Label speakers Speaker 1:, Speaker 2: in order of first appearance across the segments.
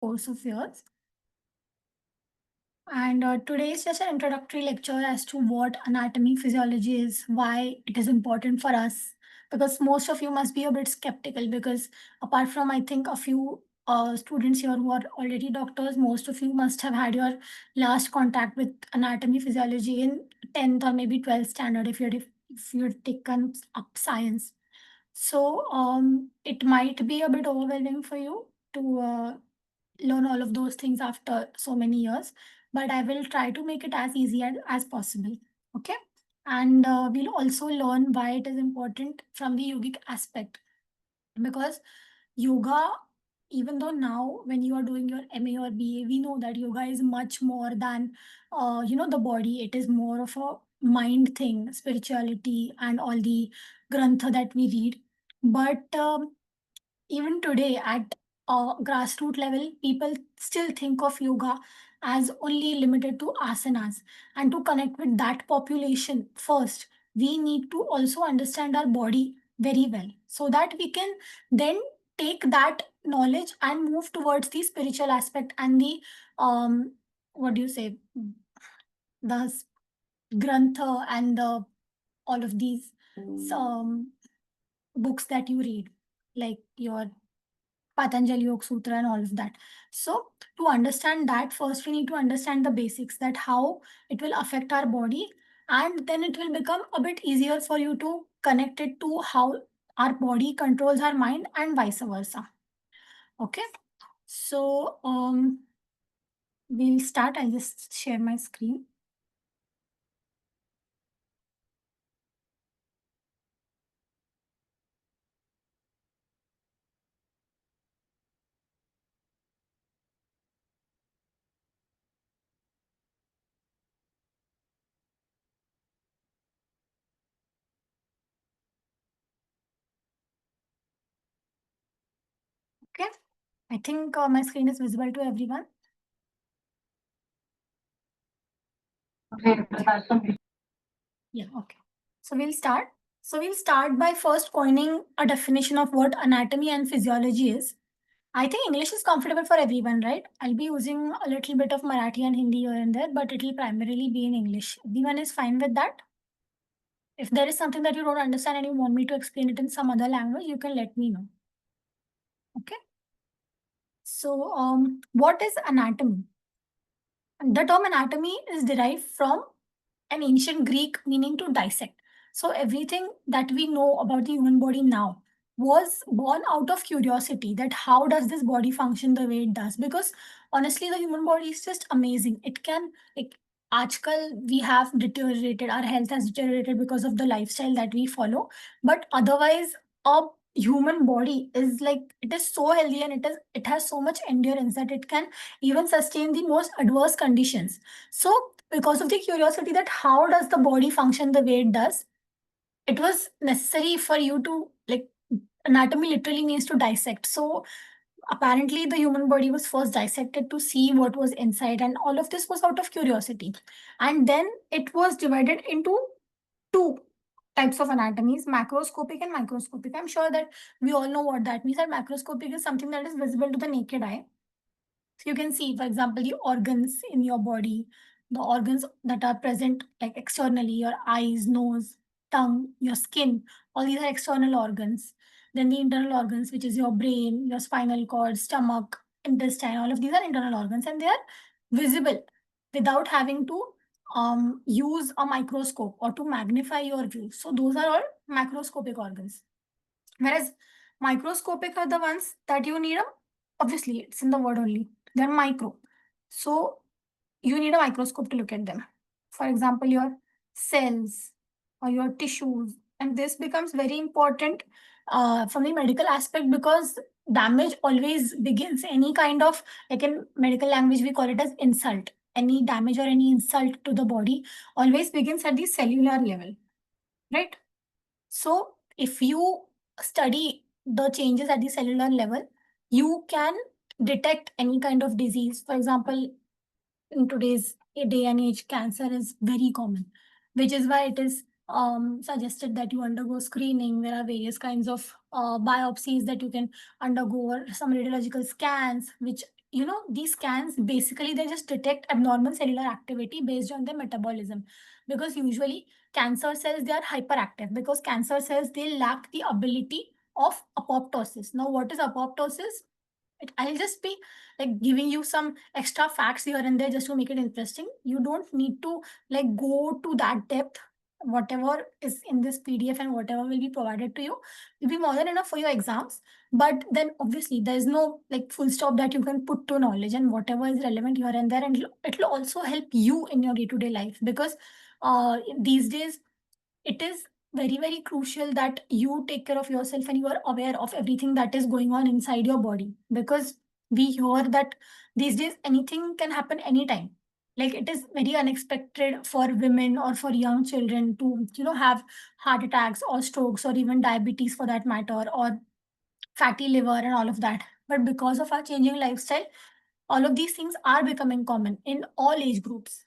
Speaker 1: course of years. And today is just an introductory lecture as to what anatomy physiology is, why it is important for us. Because most of you must be a bit skeptical, because apart from, I think, a few students here who are already doctors, most of you must have had your last contact with anatomy physiology in 10th or maybe 12th standard if you're taken up science. So it might be a bit overwhelming for you to learn all of those things after so many years, but I will try to make it as easy as possible. Okay. And we'll also learn why it is important from the yogic aspect, because yoga, even though now when you are doing your MA or BA, we know that yoga is much more than the body. It is more of a mind thing, spirituality, and all the grantha that we read. But even today at a grassroots level, people still think of yoga as only limited to asanas. And to connect with that population first, we need to also understand our body very well, so that we can then take that knowledge and move towards the spiritual aspect and the what do you say, the grantha and the all of these um, books that you read, like your Patanjali Yoga Sutra and all of that. So to understand that, first we need to understand the basics, that how it will affect our body, and then it will become a bit easier for you to connect it to how our body controls our mind and vice versa. Okay. So we'll start. I'll just share my screen. Okay. I think my screen is visible to everyone. Yeah, okay. So we'll start. So we'll start by first coining a definition of what anatomy and physiology is. I think English is comfortable for everyone, right? I'll be using a little bit of Marathi and Hindi here and there, but it'll primarily be in English. Everyone is fine with that? If there is something that you don't understand and you want me to explain it in some other language, you can let me know. Okay. So, what is anatomy? The term anatomy is derived from an ancient Greek meaning to dissect. So everything that we know about the human body now was born out of curiosity, that how does this body function the way it does? Because honestly, the human body is just amazing. It can, like, आजकल we have deteriorated, our health has deteriorated because of the lifestyle that we follow. But otherwise, a human body is like, it is so healthy, and it has so much endurance that it can even sustain the most adverse conditions. So because of the curiosity that how does the body function the way it does, it was necessary for you to, like, anatomy literally means to dissect. So apparently the human body was first dissected to see what was inside, and all of this was out of curiosity. And then it was divided into two types of anatomies, macroscopic and microscopic. I'm sure that we all know what that means. That macroscopic is something that is visible to the naked eye. So you can see, for example, the organs in your body, the organs that are present like externally, your eyes, nose, tongue, your skin, all these are external organs. Then the internal organs, which is your brain, your spinal cord, stomach, intestine, all of these are internal organs, and they are visible without having to use a microscope or to magnify your view. So those are all macroscopic organs. Whereas microscopic are the ones that you need a, obviously it's in the word only, they're micro. So you need a microscope to look at them. For example, your cells or your tissues. And this becomes very important from the medical aspect, because damage always begins, any kind of, like in medical language, we call it as insult. Any damage or any insult to the body always begins at the cellular level, right? So if you study the changes at the cellular level, you can detect any kind of disease. For example, in today's day and age, cancer is very common, which is why it is suggested that you undergo screening. There are various kinds of biopsies that you can undergo, or some radiological scans, which these scans basically they just detect abnormal cellular activity based on their metabolism, because usually cancer cells, they are hyperactive because cancer cells, they lack the ability of apoptosis. Now, what is apoptosis? I'll just be like giving you some extra facts here and there just to make it interesting. You don't need to like go to that depth. Whatever is in this PDF and whatever will be provided to you will be more than enough for your exams. But then obviously there's no like full stop that you can put to knowledge, and whatever is relevant here and there, and it'll also help you in your day-to-day life, because these days it is very very crucial that you take care of yourself and you are aware of everything that is going on inside your body, because we hear that these days anything can happen anytime. Like it is very unexpected for women or for young children to have heart attacks or strokes or even diabetes for that matter, or fatty liver and all of that. But because of our changing lifestyle, all of these things are becoming common in all age groups,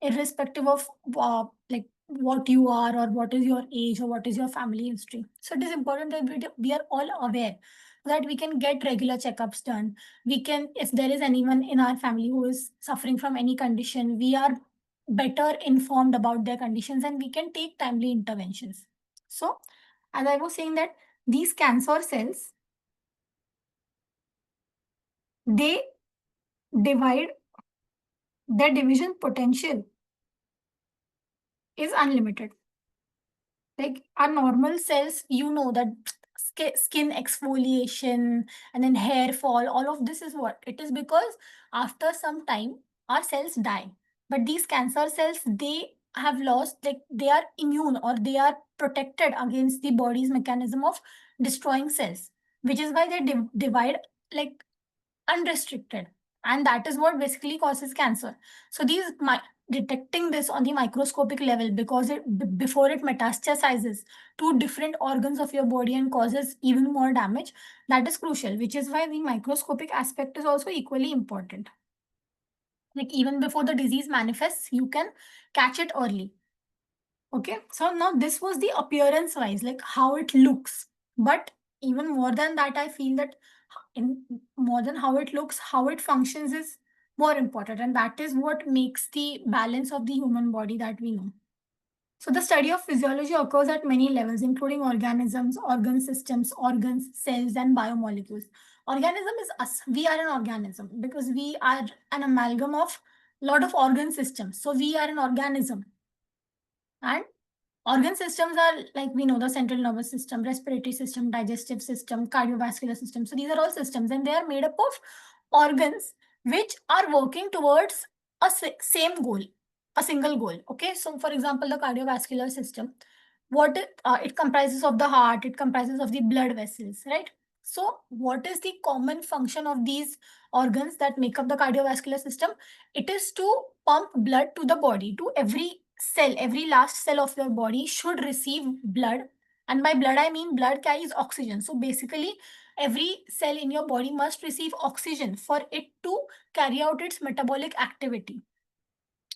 Speaker 1: irrespective of like what you are or what is your age or what is your family history. So it is important that we are all aware so that we can get regular checkups done. We can, if there is anyone in our family who is suffering from any condition, we are better informed about their conditions and we can take timely interventions. So, as I was saying that these cancer cells, they divide, their division potential is unlimited. Like our normal cells, that skin exfoliation and then hair fall, all of this is what it is, because after some time our cells die. But these cancer cells, they have lost, like they are immune or they are protected against the body's mechanism of destroying cells, which is why they divide like unrestricted, and that is what basically causes cancer. So detecting this on the microscopic level, because before it metastasizes to different organs of your body and causes even more damage, that is crucial, which is why the microscopic aspect is also equally important. Like even before the disease manifests, you can catch it early. Okay, so now this was the appearance wise, like how it looks. But even more than that, I feel that in more than how it looks, how it functions is more important. And that is what makes the balance of the human body that we know. So the study of physiology occurs at many levels, including organisms, organ systems, organs, cells, and biomolecules. Organism is us. We are an organism because we are an amalgam of lot of organ systems. So we are an organism. And organ systems are, like we know, the central nervous system, respiratory system, digestive system, cardiovascular system. So these are all systems and they are made up of organs which are working towards a same goal, a single goal. Okay, so for example, the cardiovascular system, it comprises of the heart, it comprises of the blood vessels, right? So what is the common function of these organs that make up the cardiovascular system? It is to pump blood to the body, to every cell. Every last cell of your body should receive blood, and by blood I mean blood carries oxygen. So basically every cell in your body must receive oxygen for it to carry out its metabolic activity,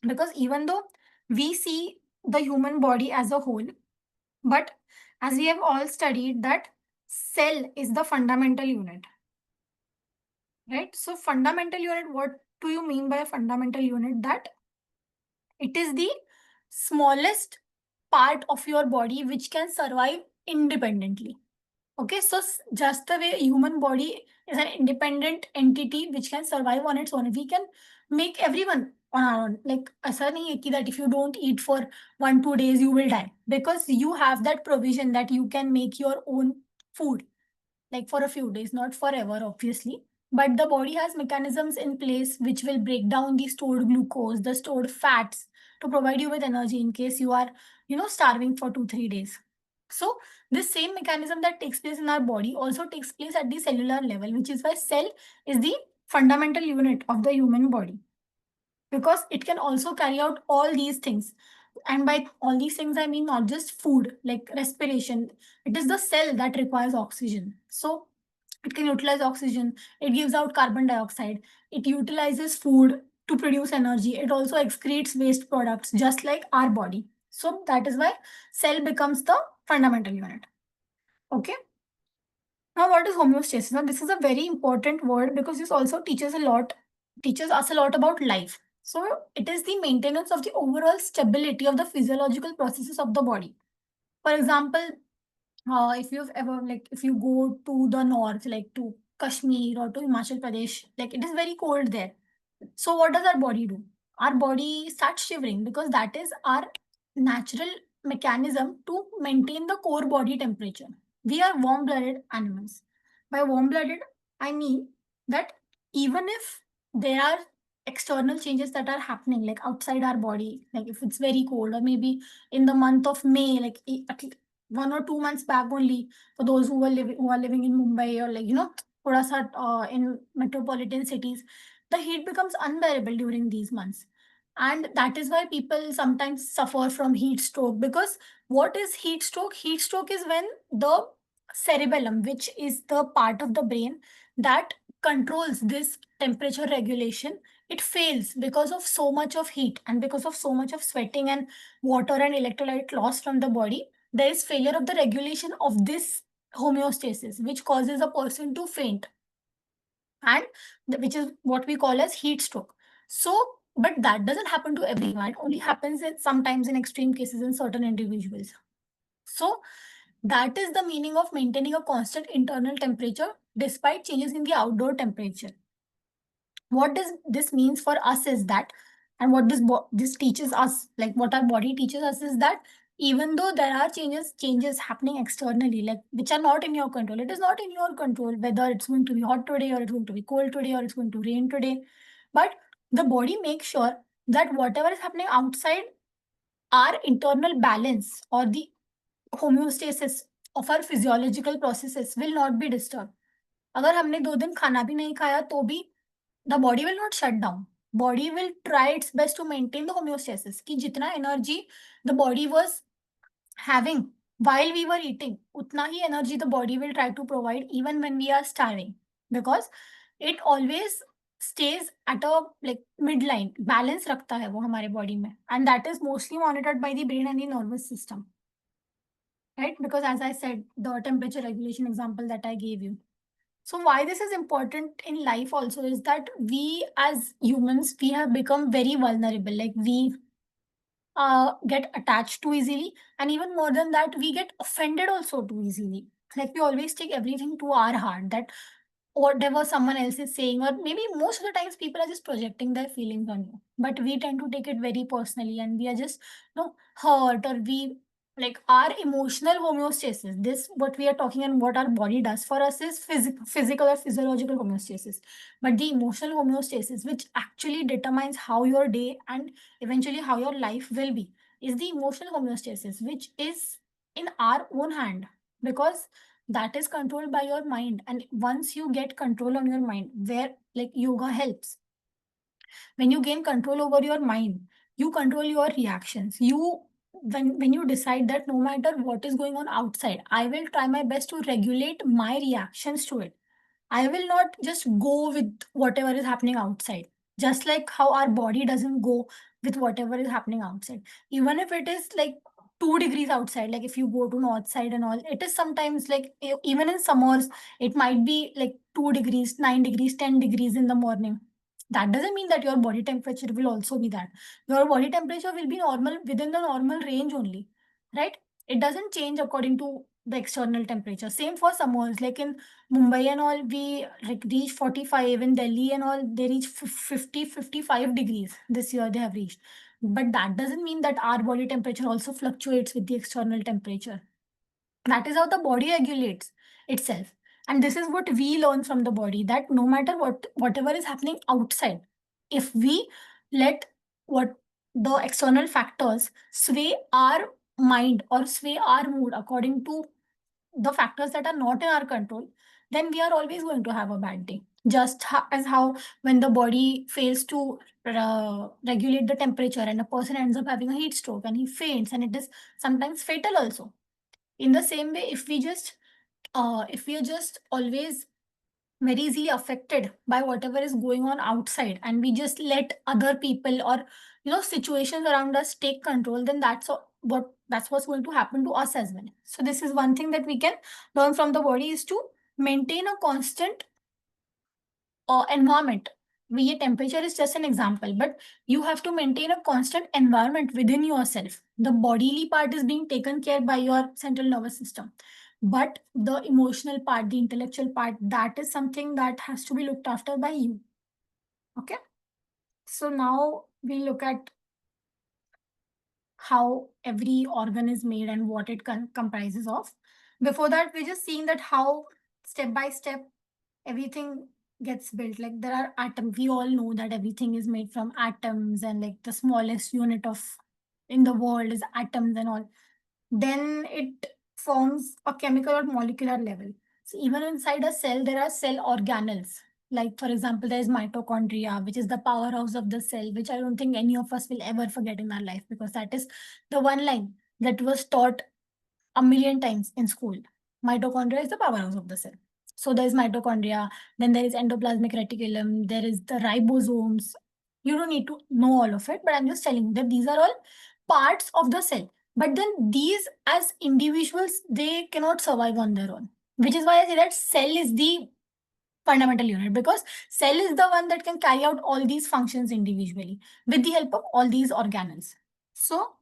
Speaker 1: because even though we see the human body as a whole, but as we have all studied that cell is the fundamental unit, right? So fundamental unit, what do you mean by a fundamental unit? That it is the smallest part of your body which can survive independently. Okay, so just the way human body is an independent entity which can survive on its own, we can make everyone on our own. Like ऐसा नहीं है कि that if you don't eat for 1-2 days you will die, because you have that provision that you can make your own food, like for a few days, not forever, obviously. But the body has mechanisms in place which will break down the stored glucose, the stored fats, to provide you with energy in case you are, starving for 2-3 days. So this same mechanism that takes place in our body also takes place at the cellular level, which is why cell is the fundamental unit of the human body, because it can also carry out all these things. And by all these things, I mean not just food, like respiration. It is the cell that requires oxygen. So it can utilize oxygen, it gives out carbon dioxide, it utilizes food to produce energy, it also excretes waste products, just like our body. So that is why cell becomes the fundamental unit. Okay. Now, what is homeostasis? Now, this is a very important word because this also teaches a lot teaches us a lot about life. So it is the maintenance of the overall stability of the physiological processes of the body. For example, if you've ever, like, if you go to the north, like to Kashmir or to Himachal Pradesh, like it is very cold there. So what does our body do? Our body starts shivering because that is our natural mechanism to maintain the core body temperature. We are warm-blooded animals. By warm-blooded, I mean that even if there are external changes that are happening, like outside our body, like if it's very cold, or maybe in the month of May, like 1 or 2 months back only, for those who are living in Mumbai, or like थोड़ा सा in metropolitan cities, the heat becomes unbearable during these months. And that is why people sometimes suffer from heat stroke. Because what is heat stroke? Heat stroke is when the cerebellum, which is the part of the brain that controls this temperature regulation, it fails because of so much of heat and because of so much of sweating and water and electrolyte loss from the body. There is failure of the regulation of this homeostasis, which causes a person to faint, and which is what we call as heat stroke. So, but that doesn't happen to everyone. It only happens sometimes in extreme cases in certain individuals. So that is the meaning of maintaining a constant internal temperature despite changes in the outdoor temperature. What does this means for us is that, and what this teaches us, like what our body teaches us, is that even though there are changes happening externally, like which are not in your control, it is not in your control whether it's going to be hot today, or it's going to be cold today, or it's going to rain today. But the body makes sure that whatever is happening outside, our internal balance or the homeostasis of our physiological processes will not be disturbed. अगर हमने 2 दिन खाना भी नहीं खाया तो भी the body will not shut down. Body will try its best to maintain the homeostasis, कि जितना energy the body was having while we were eating, utna hi energy the body will try to provide even when we are starving, because it always stays at a like midline, balance रखता है वो हमारे body में, and that is mostly monitored by the brain and the nervous system, right? Because as I said, the temperature regulation example that I gave you. So why this is important in life also is that we as humans, we have become very vulnerable. Like we get attached too easily, and even more than that, we get offended also too easily. Like we always take everything to our heart, that whatever someone else is saying, or maybe most of the times people are just projecting their feelings on you, but we tend to take it very personally, and we are just hurt, or we, like, our emotional homeostasis, this what we are talking and what our body does for us is physical or physiological homeostasis. But the emotional homeostasis, which actually determines how your day and eventually how your life will be, is the emotional homeostasis, which is in our own hand, because that is controlled by your mind. And once you get control on your mind, where like yoga helps, when you gain control over your mind, you control your reactions. When you decide that no matter what is going on outside, I will try my best to regulate my reactions to it. I will not just go with whatever is happening outside. Just like how our body doesn't go with whatever is happening outside. Even if it is like 2 degrees outside, like if you go to north side and all, it is sometimes like even in summers, it might be like 2 degrees, 9 degrees, 10 degrees in the morning. That doesn't mean that your body temperature will also be that. Your body temperature will be normal within the normal range only, right? It doesn't change according to the external temperature. Same for summers, like in Mumbai and all, we like reach 45. In Delhi and all, they reach 50, 55 degrees. This year they have reached. But that doesn't mean that our body temperature also fluctuates with the external temperature. That is how the body regulates itself. And this is what we learn from the body, that no matter whatever is happening outside, if we let what the external factors sway our mind or sway our mood according to the factors that are not in our control, then we are always going to have a bad day. Just as how when the body fails to regulate the temperature and a person ends up having a heat stroke and he faints, and it is sometimes fatal also. In the same way, if we are just always very easily affected by whatever is going on outside, and we just let other people or situations around us take control, then that's what's going to happen to us as well. So this is one thing that we can learn from the body, is to maintain a constant environment ये temperature is just an example, but you have to maintain a constant environment within yourself. The bodily part is being taken care by your central nervous system, but the emotional part, the intellectual part, that is something that has to be looked after by you. Okay. So now we look at how every organ is made and what it comprises of. Before that, we're just seeing that how step by step everything gets built. Like there are atoms. We all know that everything is made from atoms, and like the smallest unit of in the world is atoms and all. Then it forms a chemical or molecular level. So even inside a cell, there are cell organelles. Like for example, there is mitochondria, which is the powerhouse of the cell, which I don't think any of us will ever forget in our life, because that is the one line that was taught a million times in school. Mitochondria is the powerhouse of the cell. So there is mitochondria, then there is endoplasmic reticulum, there is the ribosomes. You don't need to know all of it, but I'm just telling you that these are all parts of the cell. But then these as individuals, they cannot survive on their own. Which is why I say that cell is the fundamental unit, because cell is the one that can carry out all these functions individually with the help of all these organelles. So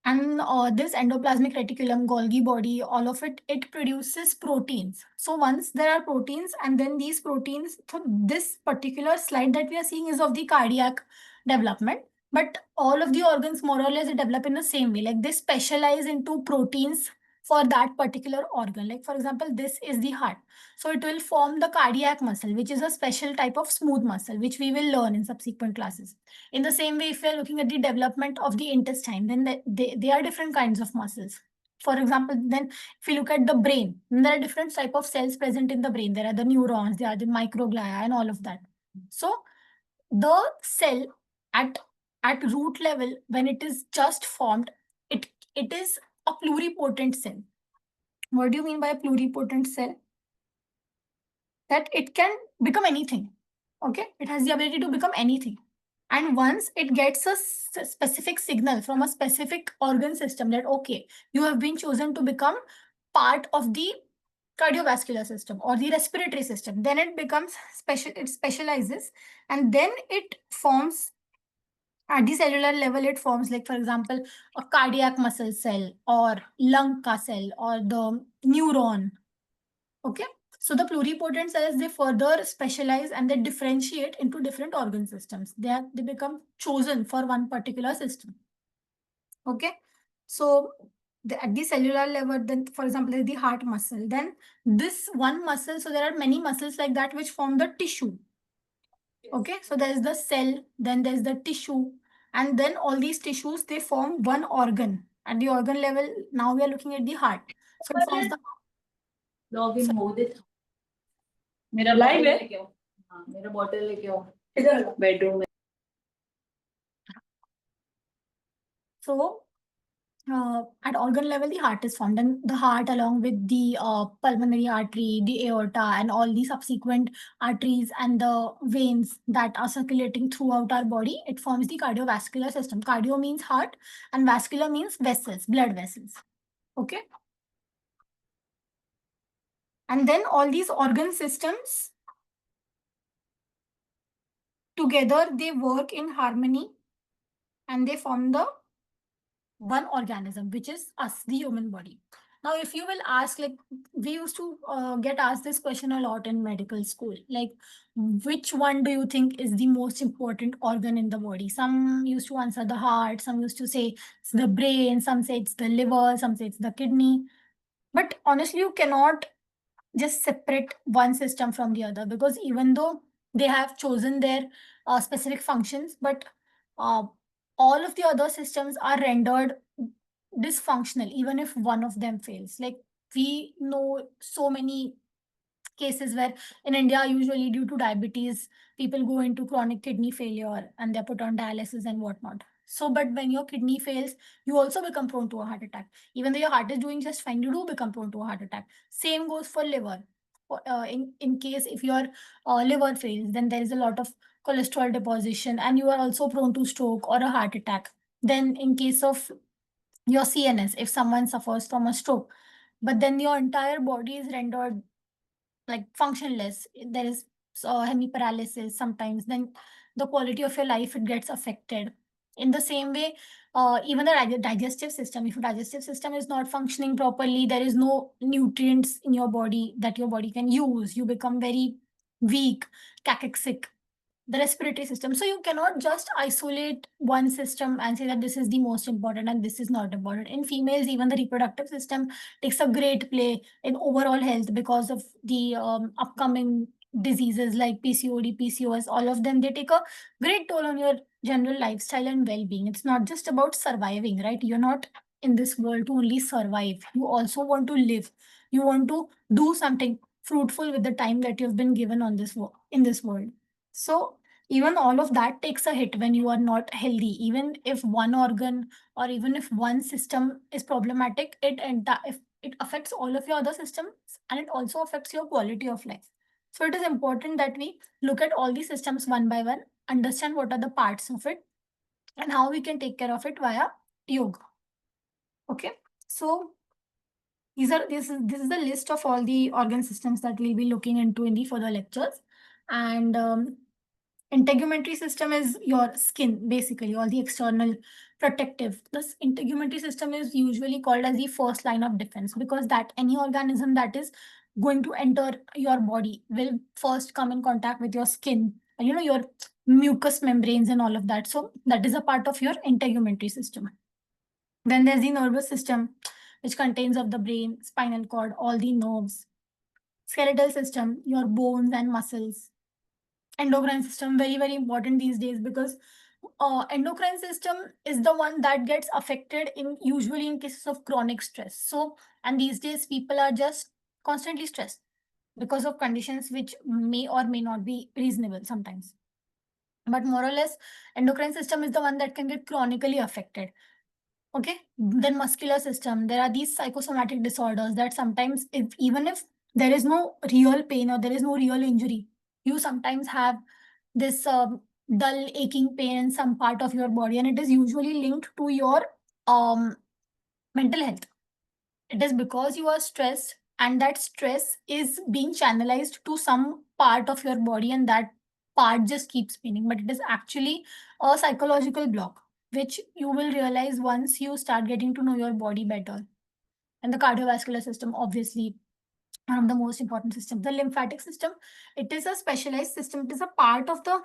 Speaker 1: and this endoplasmic reticulum, Golgi body, all of it, it produces proteins. So once there are proteins, and then these proteins, so this particular slide that we are seeing is of the cardiac development. But all of the organs more or less develop in the same way. Like they specialize into proteins for that particular organ. Like for example, this is the heart. So it will form the cardiac muscle, which is a special type of smooth muscle, which we will learn in subsequent classes. In the same way, if we are looking at the development of the intestine, then they are different kinds of muscles. For example, then if you look at the brain, then there are different type of cells present in the brain. There are the neurons, there are the microglia, and all of that. So the cell at root level, when it is just formed, it is a pluripotent cell. What do you mean by a pluripotent cell? That it can become anything. Okay, it has the ability to become anything. And once it gets a specific signal from a specific organ system that, okay, you have been chosen to become part of the cardiovascular system or the respiratory system, then it becomes special, it specializes, and then it forms at the cellular level, it forms, like, for example, a cardiac muscle cell or lung ka cell or the neuron. Okay. So the pluripotent cells, they further specialize and they differentiate into different organ systems. They become chosen for one particular system. Okay. So at the cellular level, then for example, the heart muscle, then this one muscle, so there are many muscles like that which form the tissue. Okay. So there is the cell, then there's the tissue, and then all these tissues, they form one organ. At the organ level, now we are looking at the heart. So it forms the
Speaker 2: login हो दे
Speaker 3: मेरा live है
Speaker 2: हाँ मेरा bottle लेके आओ
Speaker 3: इधर
Speaker 2: bedroom में
Speaker 1: So at organ level, the heart is formed, and the heart, along with the pulmonary artery, the aorta, and all the subsequent arteries and the veins that are circulating throughout our body, it forms the cardiovascular system. Cardio means heart, and vascular means vessels, blood vessels. Okay. And then all these organ systems together, they work in harmony and they form the one organism, which is us, the human body. Now, if you will ask, like, we used to get asked this question a lot in medical school, like, which one do you think is the most important organ in the body? Some used to answer the heart, some used to say it's the brain, some say it's the liver, some say it's the kidney. But honestly, you cannot just separate one system from the other, because even though they have chosen their specific functions, but uh, all of the other systems are rendered dysfunctional even if one of them fails. Like, we know so many cases where in India, usually due to diabetes, people go into chronic kidney failure and they're put on dialysis and whatnot. So, but when your kidney fails, you also become prone to a heart attack. Even though your heart is doing just fine, you do become prone to a heart attack. Same goes for liver. In case if your liver fails, then there is a lot of cholesterol deposition and you are also prone to stroke or a heart attack. Then in case of your CNS, if someone suffers from a stroke, but then your entire body is rendered like functionless. There is hemiparalysis sometimes, then the quality of your life, it gets affected. In the same way, even the digestive system, if your digestive system is not functioning properly, there is no nutrients in your body that your body can use. You become very weak, cachexic. The respiratory system. So you cannot just isolate one system and say that this is the most important and this is not important. In females, even the reproductive system takes a great play in overall health because of the upcoming diseases like PCOD, PCOS, all of them, they take a great toll on your general lifestyle and well-being. It's not just about surviving, right? You're not in this world to only survive. You also want to live. You want to do something fruitful with the time that you've been given on this in this world. So even all of that takes a hit when you are not healthy. Even if one organ or even if one system is problematic, if it affects all of your other systems, and it also affects your quality of life. So it is important that we look at all these systems one by one, understand what are the parts of it, and how we can take care of it via yoga. Okay, so this is the list of all the organ systems that we'll be looking into in the further lectures. And integumentary system is your skin, basically, all the external protective. This integumentary system is usually called as the first line of defense, because that any organism that is going to enter your body will first come in contact with your skin, your mucous membranes and all of that. So that is a part of your integumentary system. Then there's the nervous system, which contains of the brain, spinal cord, all the nerves. Skeletal system, your bones and muscles. Endocrine system, very, very important these days, because endocrine system is the one that gets affected in usually in cases of chronic stress. So, and these days people are just constantly stressed because of conditions which may or may not be reasonable sometimes. But more or less, endocrine system is the one that can get chronically affected. Okay, then muscular system, there are these psychosomatic disorders that sometimes, even if there is no real pain or there is no real injury, you sometimes have this dull aching pain in some part of your body, and it is usually linked to your mental health. It is because you are stressed, and that stress is being channelized to some part of your body, and that part just keeps paining. But it is actually a psychological block, which you will realize once you start getting to know your body better. And the cardiovascular system, obviously, one of the most important systems. The lymphatic system, it is a specialized system. It is a part of the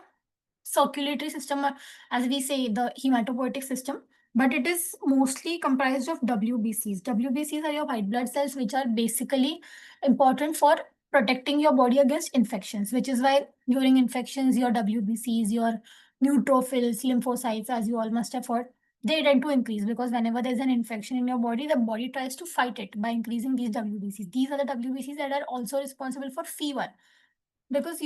Speaker 1: circulatory system, as we say, the hematopoietic system, but it is mostly comprised of WBCs. WBCs are your white blood cells, which are basically important for protecting your body against infections, which is why during infections, your WBCs, your neutrophils, lymphocytes, as you all must have heard, they tend to increase, because whenever there's an infection in your body, the body tries to fight it by increasing these WBCs. These are the WBCs that are also responsible for fever. Because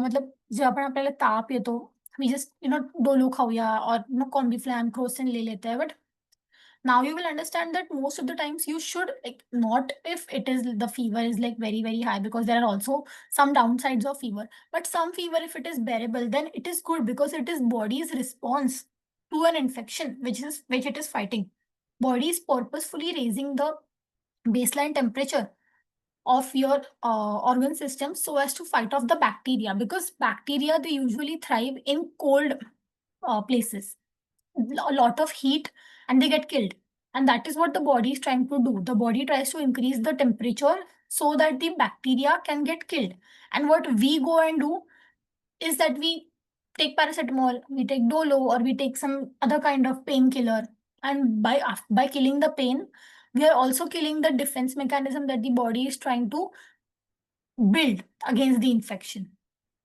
Speaker 1: मतलब जेव्हा आपण आपल्याला ताप येतो, we just Dolo खाऊया और कॉम्बिफ्लॅम Crocin ले लेते हैं, but now you will understand that most of the times you should, like, not if it is the fever is like very, very high, because there are also some downsides of fever, but some fever, if it is bearable, then it is good, because it is body's response to an infection which it is fighting. Body is purposefully raising the baseline temperature of your organ system so as to fight off the bacteria, because bacteria, they usually thrive in cold places, a lot of heat, and they get killed. And that is what the body is trying to do. The body tries to increase the temperature so that the bacteria can get killed. And what we go and do is that we take paracetamol, we take dolo, or we take some other kind of painkiller, and by killing the pain, we are also killing the defense mechanism that the body is trying to build against the infection.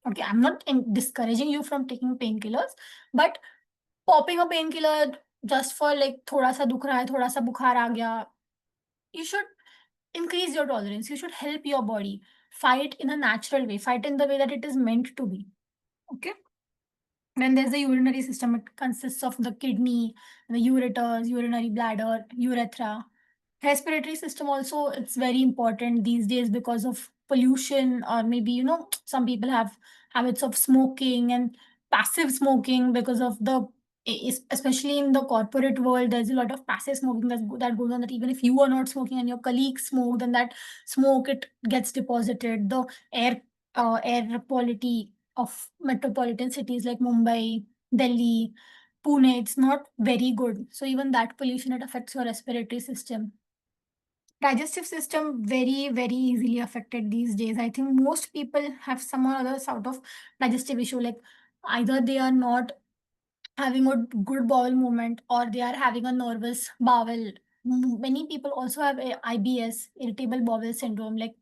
Speaker 1: Okay, I'm not discouraging you from taking painkillers, but popping a painkiller just for like thoda sa dukh raha hai, thoda sa bukhar aa gaya, you should increase your tolerance. You should help your body fight in a natural way, fight in the way that it is meant to be. Okay. Then there's the urinary system. It consists of the kidney, the ureters, urinary bladder, urethra. Respiratory system also, it's very important these days because of pollution, or maybe, some people have habits of smoking and passive smoking because of especially in the corporate world, there's a lot of passive smoking that goes on, that even if you are not smoking and your colleagues smoke, then that smoke, it gets deposited. The air air quality of metropolitan cities like Mumbai, Delhi, Pune, it's not very good. So even that pollution, it affects your respiratory system. Digestive system very easily affected these days. I think most people have some or other sort of digestive issue. Like either they are not having a good bowel movement or they are having a nervous bowel. Many people also have IBS, irritable bowel syndrome. Like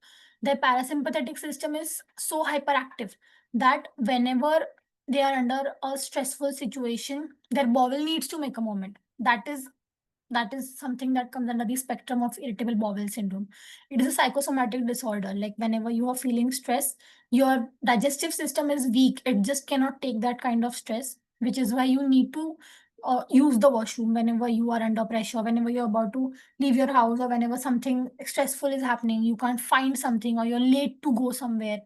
Speaker 1: their parasympathetic system is so hyperactive that whenever they are under a stressful situation, their bowel needs to make a movement. That is something that comes under the spectrum of irritable bowel syndrome. It is a psychosomatic disorder. Like whenever you are feeling stress, your digestive system is weak. It just cannot take that kind of stress, which is why you need to use the washroom whenever you are under pressure, whenever you're about to leave your house, or whenever something stressful is happening, you can't find something, or you're late to go somewhere.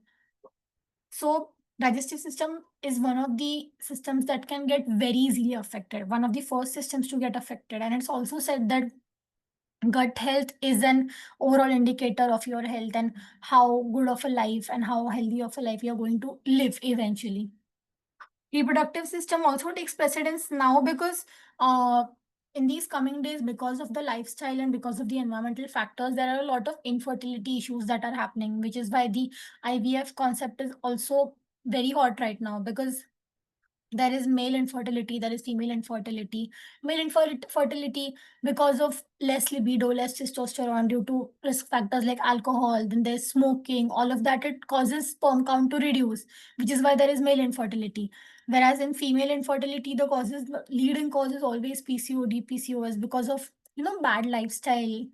Speaker 1: So digestive system is one of the systems that can get very easily affected, one of the first systems to get affected. And it's also said that gut health is an overall indicator of your health and how good of a life and how healthy of a life you're going to live eventually. Reproductive system also takes precedence now because in these coming days, because of the lifestyle and because of the environmental factors, there are a lot of infertility issues that are happening, which is why the IVF concept is also very hot right now, because there is male infertility, there is female infertility. Male infertility because of less libido, less testosterone due to risk factors like alcohol, then there's smoking, all of that, it causes sperm count to reduce, which is why there is male infertility. Whereas in female infertility, the leading cause is always PCOD, PCOS, because of bad lifestyle.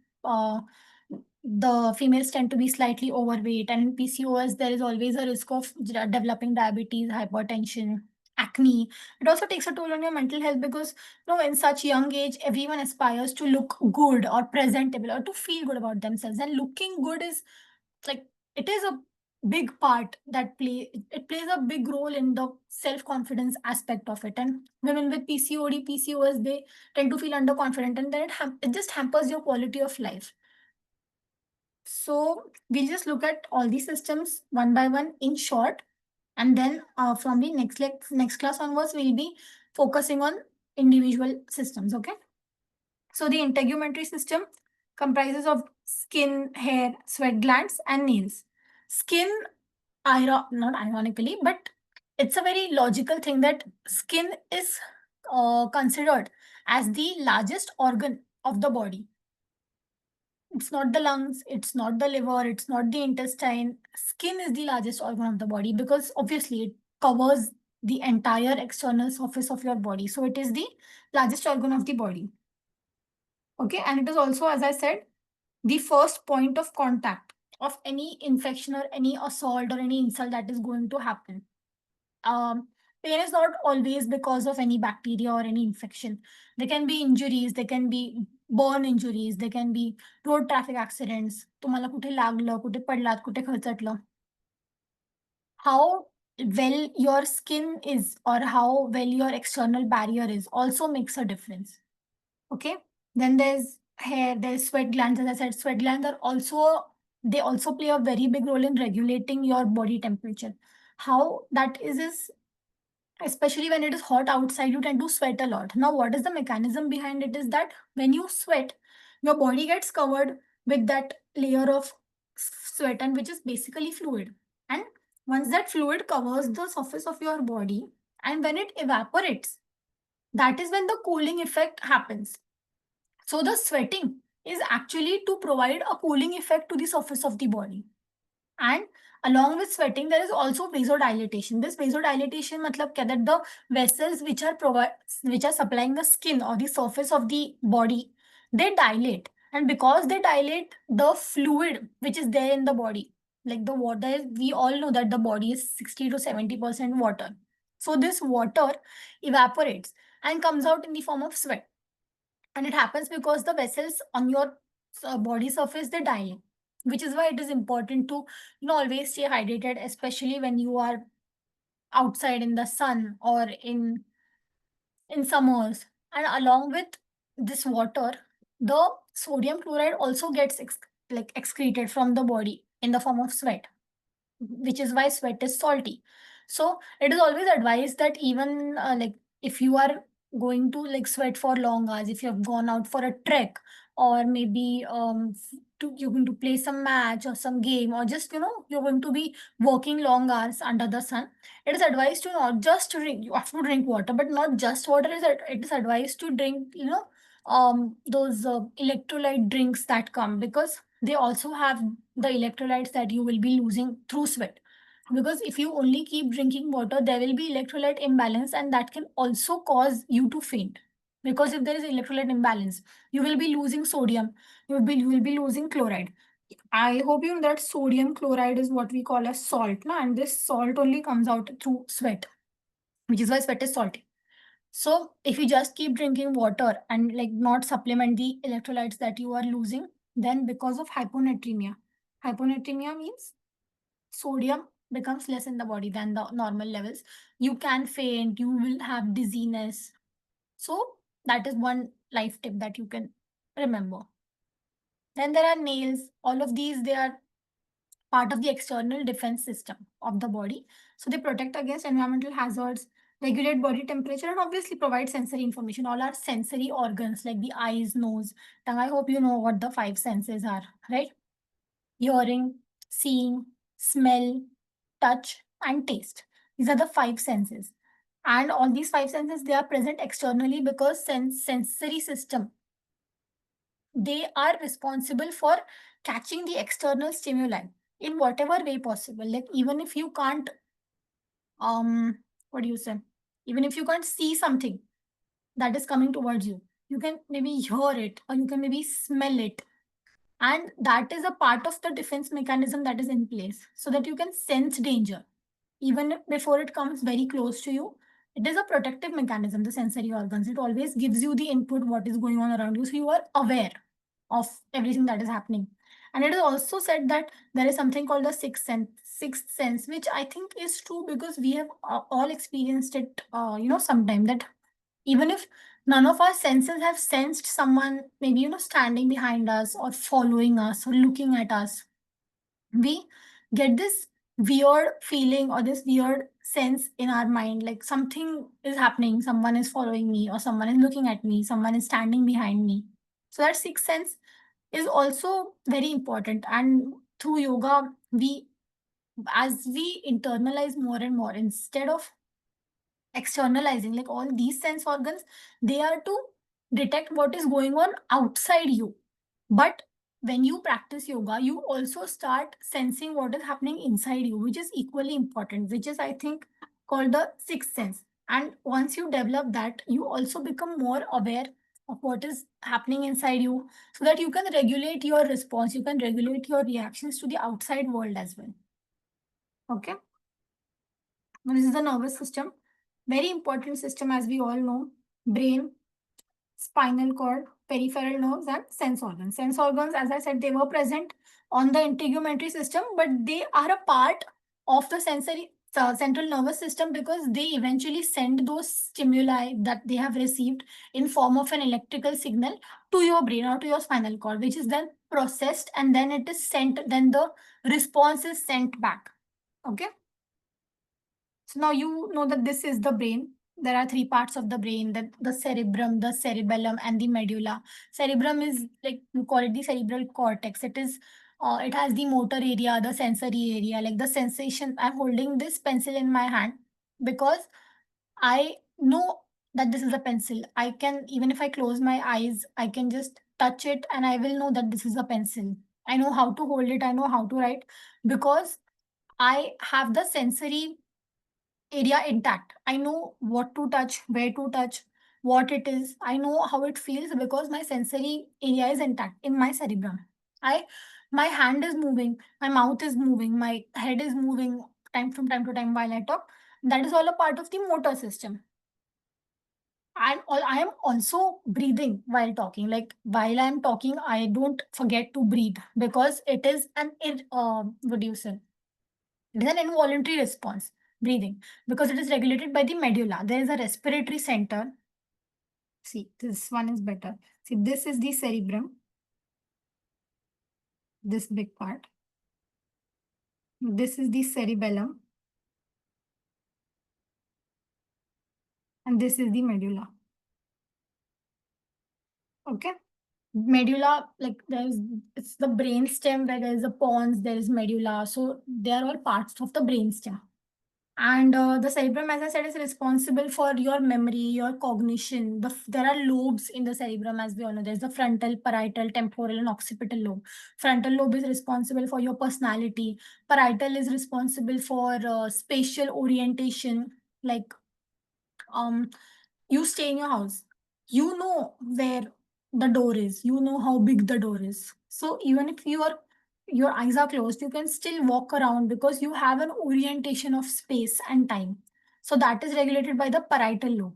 Speaker 1: The females tend to be slightly overweight, and in PCOS there is always a risk of developing diabetes, hypertension, acne. It also takes a toll on your mental health because in such young age, everyone aspires to look good or presentable or to feel good about themselves. And looking good is like, it is a big part that it plays a big role in the self-confidence aspect of it. And women with PCOD, PCOS, they tend to feel underconfident, and then it just hampers your quality of life. So we'll just look at all these systems one by one in short, and then from the next class onwards, we'll be focusing on individual systems. Okay. So the integumentary system comprises of skin, hair, sweat glands, and nails. Skin, not ironically, but it's a very logical thing that skin is considered as the largest organ of the body. It's not the lungs, it's not the liver, it's not the intestine. Skin is the largest organ of the body because obviously it covers the entire external surface of your body. So it is the largest organ of the body. Okay, and it is also, as I said, the first point of contact of any infection or any assault or any insult that is going to happen. Pain is not always because of any bacteria or any infection. There can be injuries, there can be burn injuries, there can be road traffic accidents. तुम्हाला कुठे लागलं, कुठे पडलात, कुठे खरचटलं. How well your skin is or how well your external barrier is also makes a difference. Okay. Then there's hair, there's sweat glands. As I said, sweat glands are also, they also play a very big role in regulating your body temperature. How that is especially when it is hot outside, you tend to sweat a lot. Now, what is the mechanism behind it is that when you sweat, your body gets covered with that layer of sweat, and which is basically fluid. And once that fluid covers the surface of your body, and when it evaporates, that is when the cooling effect happens. So the sweating is actually to provide a cooling effect to the surface of the body. And along with sweating, there is also vasodilatation. This vasodilatation matlab kya, that the vessels which are supplying the skin or the surface of the body, they dilate. And because they dilate, the fluid which is there in the body, like the water, we all know that the body is 60 to 70% water. So this water evaporates and comes out in the form of sweat. And it happens because the vessels on your body surface, they dilate, which is why it is important to always stay hydrated, especially when you are outside in the sun or in summers. And along with this water, the sodium chloride also gets excreted from the body in the form of sweat. which is why sweat is salty. So it is always advised that even like if you are going to like sweat for long hours, if you have gone out for a trek, or maybe you're going to play some match or some game, or just you're going to be working long hours under the sun, it is advised to not just drink. You have to drink water, but not just water. It is advised to drink those electrolyte drinks that come, because they also have the electrolytes that you will be losing through sweat. Because if you only keep drinking water, there will be electrolyte imbalance, and that can also cause you to faint. Because if there is electrolyte imbalance, you will be losing sodium, you will be losing chloride. I hope you know that sodium chloride is what we call as salt, na? And this salt only comes out through sweat, which is why sweat is salty. So if you just keep drinking water and like not supplement the electrolytes that you are losing, then because of hyponatremia means sodium becomes less in the body than the normal levels. You can faint, you will have dizziness. So that is one life tip that you can remember. Then there are nails. All of these, they are part of the external defense system of the body. So they protect against environmental hazards, regulate body temperature, and obviously provide sensory information. All our sensory organs like the eyes, nose, tongue. I hope you know what the five senses are, right? Hearing, seeing, smell, touch, and taste. These are the five senses. And all these five senses, they are present externally because sensory system, they are responsible for catching the external stimuli in whatever way possible. Like even if you can't what do you say, even if you can't see something that is coming towards you, you can maybe hear it, or you can maybe smell it. And that is a part of the defense mechanism that is in place, so that you can sense danger even before it comes very close to you. It is a protective mechanism, the sensory organs. It always gives you the input, what is going on around you, so you are aware of everything that is happening. And it is also said that there is something called the sixth sense, which I think is true, because we have all experienced it, sometime, that even if none of our senses have sensed someone maybe standing behind us or following us or looking at us, we get this weird feeling or this weird sense in our mind, like something is happening, someone is following me, or someone is looking at me, someone is standing behind me. So that sixth sense is also very important. And through yoga, as we internalize more and more, instead of externalizing, like all these sense organs, they are to detect what is going on outside you. But when you practice yoga, you also start sensing what is happening inside you, which is equally important, which is, I think, called the sixth sense. And once you develop that, you also become more aware of what is happening inside you, so that you can regulate your response, you can regulate your reactions to the outside world as well. Okay. Now, this is the nervous system. Very important system, as we all know. Brain, spinal cord, peripheral nerves, and sense organs. Sense organs, as I said, they were present on the integumentary system, but they are a part of the central nervous system, because they eventually send those stimuli that they have received in form of an electrical signal to your brain or to your spinal cord, which is then processed, and then it is sent, then the response is sent back. Okay. So now you know that this is the brain. There are three parts of the brain: the cerebrum, the cerebellum, and the medulla. Cerebrum is, like, you call it the cerebral cortex. It has the motor area, the sensory area, like the sensation. I'm holding this pencil in my hand because I know that this is a pencil. I can, even if I close my eyes, I can just touch it and I will know that this is a pencil. I know how to hold it. I know how to write, because I have the sensory area intact. I know what to touch, where to touch, what it is. I know how it feels, because my sensory area is intact in my cerebrum. I My hand is moving, my mouth is moving, my head is moving time to time while I talk. That is all a part of the motor system. I am also breathing while talking. Like while I'm talking, I don't forget to breathe, because it is what do you say? It is an involuntary response, breathing, because it is regulated by the medulla. There is a respiratory center. See, this one is better. See, this is the cerebrum, this big part. This is the cerebellum. And this is the medulla. Okay. Medulla, like it's the brain stem where there is a pons, there is medulla. So they are all parts of the brain stem. And the cerebrum, as I said, is responsible for your memory, your cognition. There are lobes in the cerebrum, as we all know. There's the frontal, parietal, temporal, and occipital lobe. Frontal lobe is responsible for your personality. Parietal is responsible for spatial orientation, like you stay in your house, you know where the door is, you know how big the door is. So even if your eyes are closed, you can still walk around because you have an orientation of space and time. So that is regulated by the parietal lobe.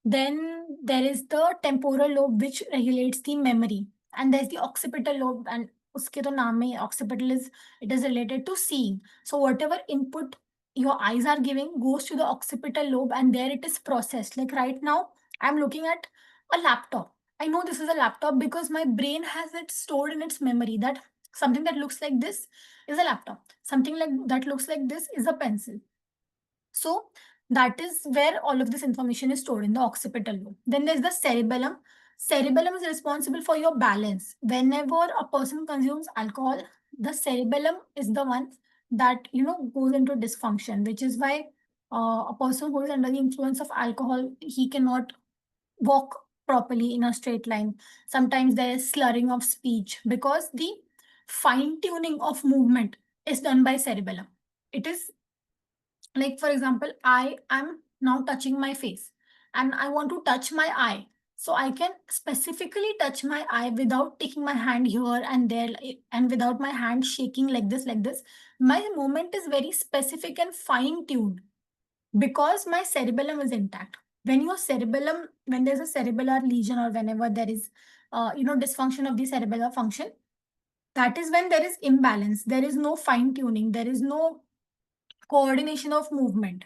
Speaker 1: Then there is the temporal lobe, which regulates the memory. And there's the occipital lobe, and uske to naam mein occipital is, it is related to seeing. So whatever input your eyes are giving goes to the occipital lobe, and there it is processed. Like right now, I'm looking at a laptop. I know this is a laptop because my brain has it stored in its memory that something that looks like this is a laptop. Something like that looks like this is a pencil. So that is where all of this information is stored in the occipital lobe. Then there's the cerebellum. Cerebellum is responsible for your balance. Whenever a person consumes alcohol, the cerebellum is the one that goes into dysfunction, which is why a person who is under the influence of alcohol, he cannot walk properly in a straight line. Sometimes there is slurring of speech because the fine tuning of movement is done by cerebellum. It is like, for example, I am now touching my face and I want to touch my eye. So I can specifically touch my eye without taking my hand here and there, and without my hand shaking like this, like this. My movement is very specific and fine tuned because my cerebellum is intact. When there's a cerebellar lesion, or whenever there is dysfunction of the cerebellar function, that is when there is imbalance. There is no fine tuning, there is no coordination of movement,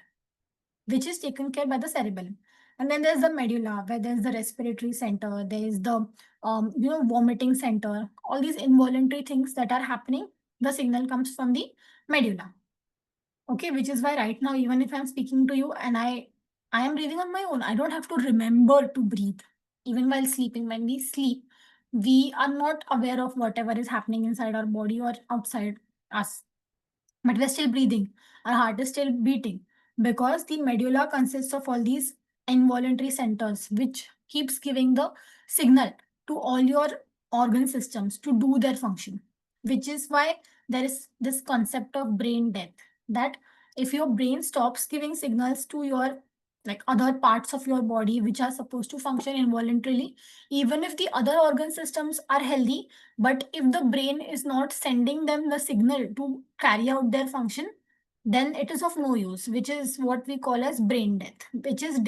Speaker 1: which is taken care by the cerebellum. And then there's the medulla, where there's the respiratory center, there is the vomiting center, all these involuntary things that are happening. The signal comes from the medulla. Okay, which is why right now, even if I'm speaking to you and I am breathing on my own, I don't have to remember to breathe. Even while sleeping, when we sleep, we are not aware of whatever is happening inside our body or outside us, but we're still breathing. Our heart is still beating because the medulla consists of all these involuntary centers, which keeps giving the signal to all your organ systems to do their function. Which is why there is this concept of brain death, that if your brain stops giving signals to your like other parts of your body which are supposed to function involuntarily, even if the other organ systems are healthy, but if the brain is not sending them the signal to carry out their function, then it is of no use, which is what we call as brain death, which is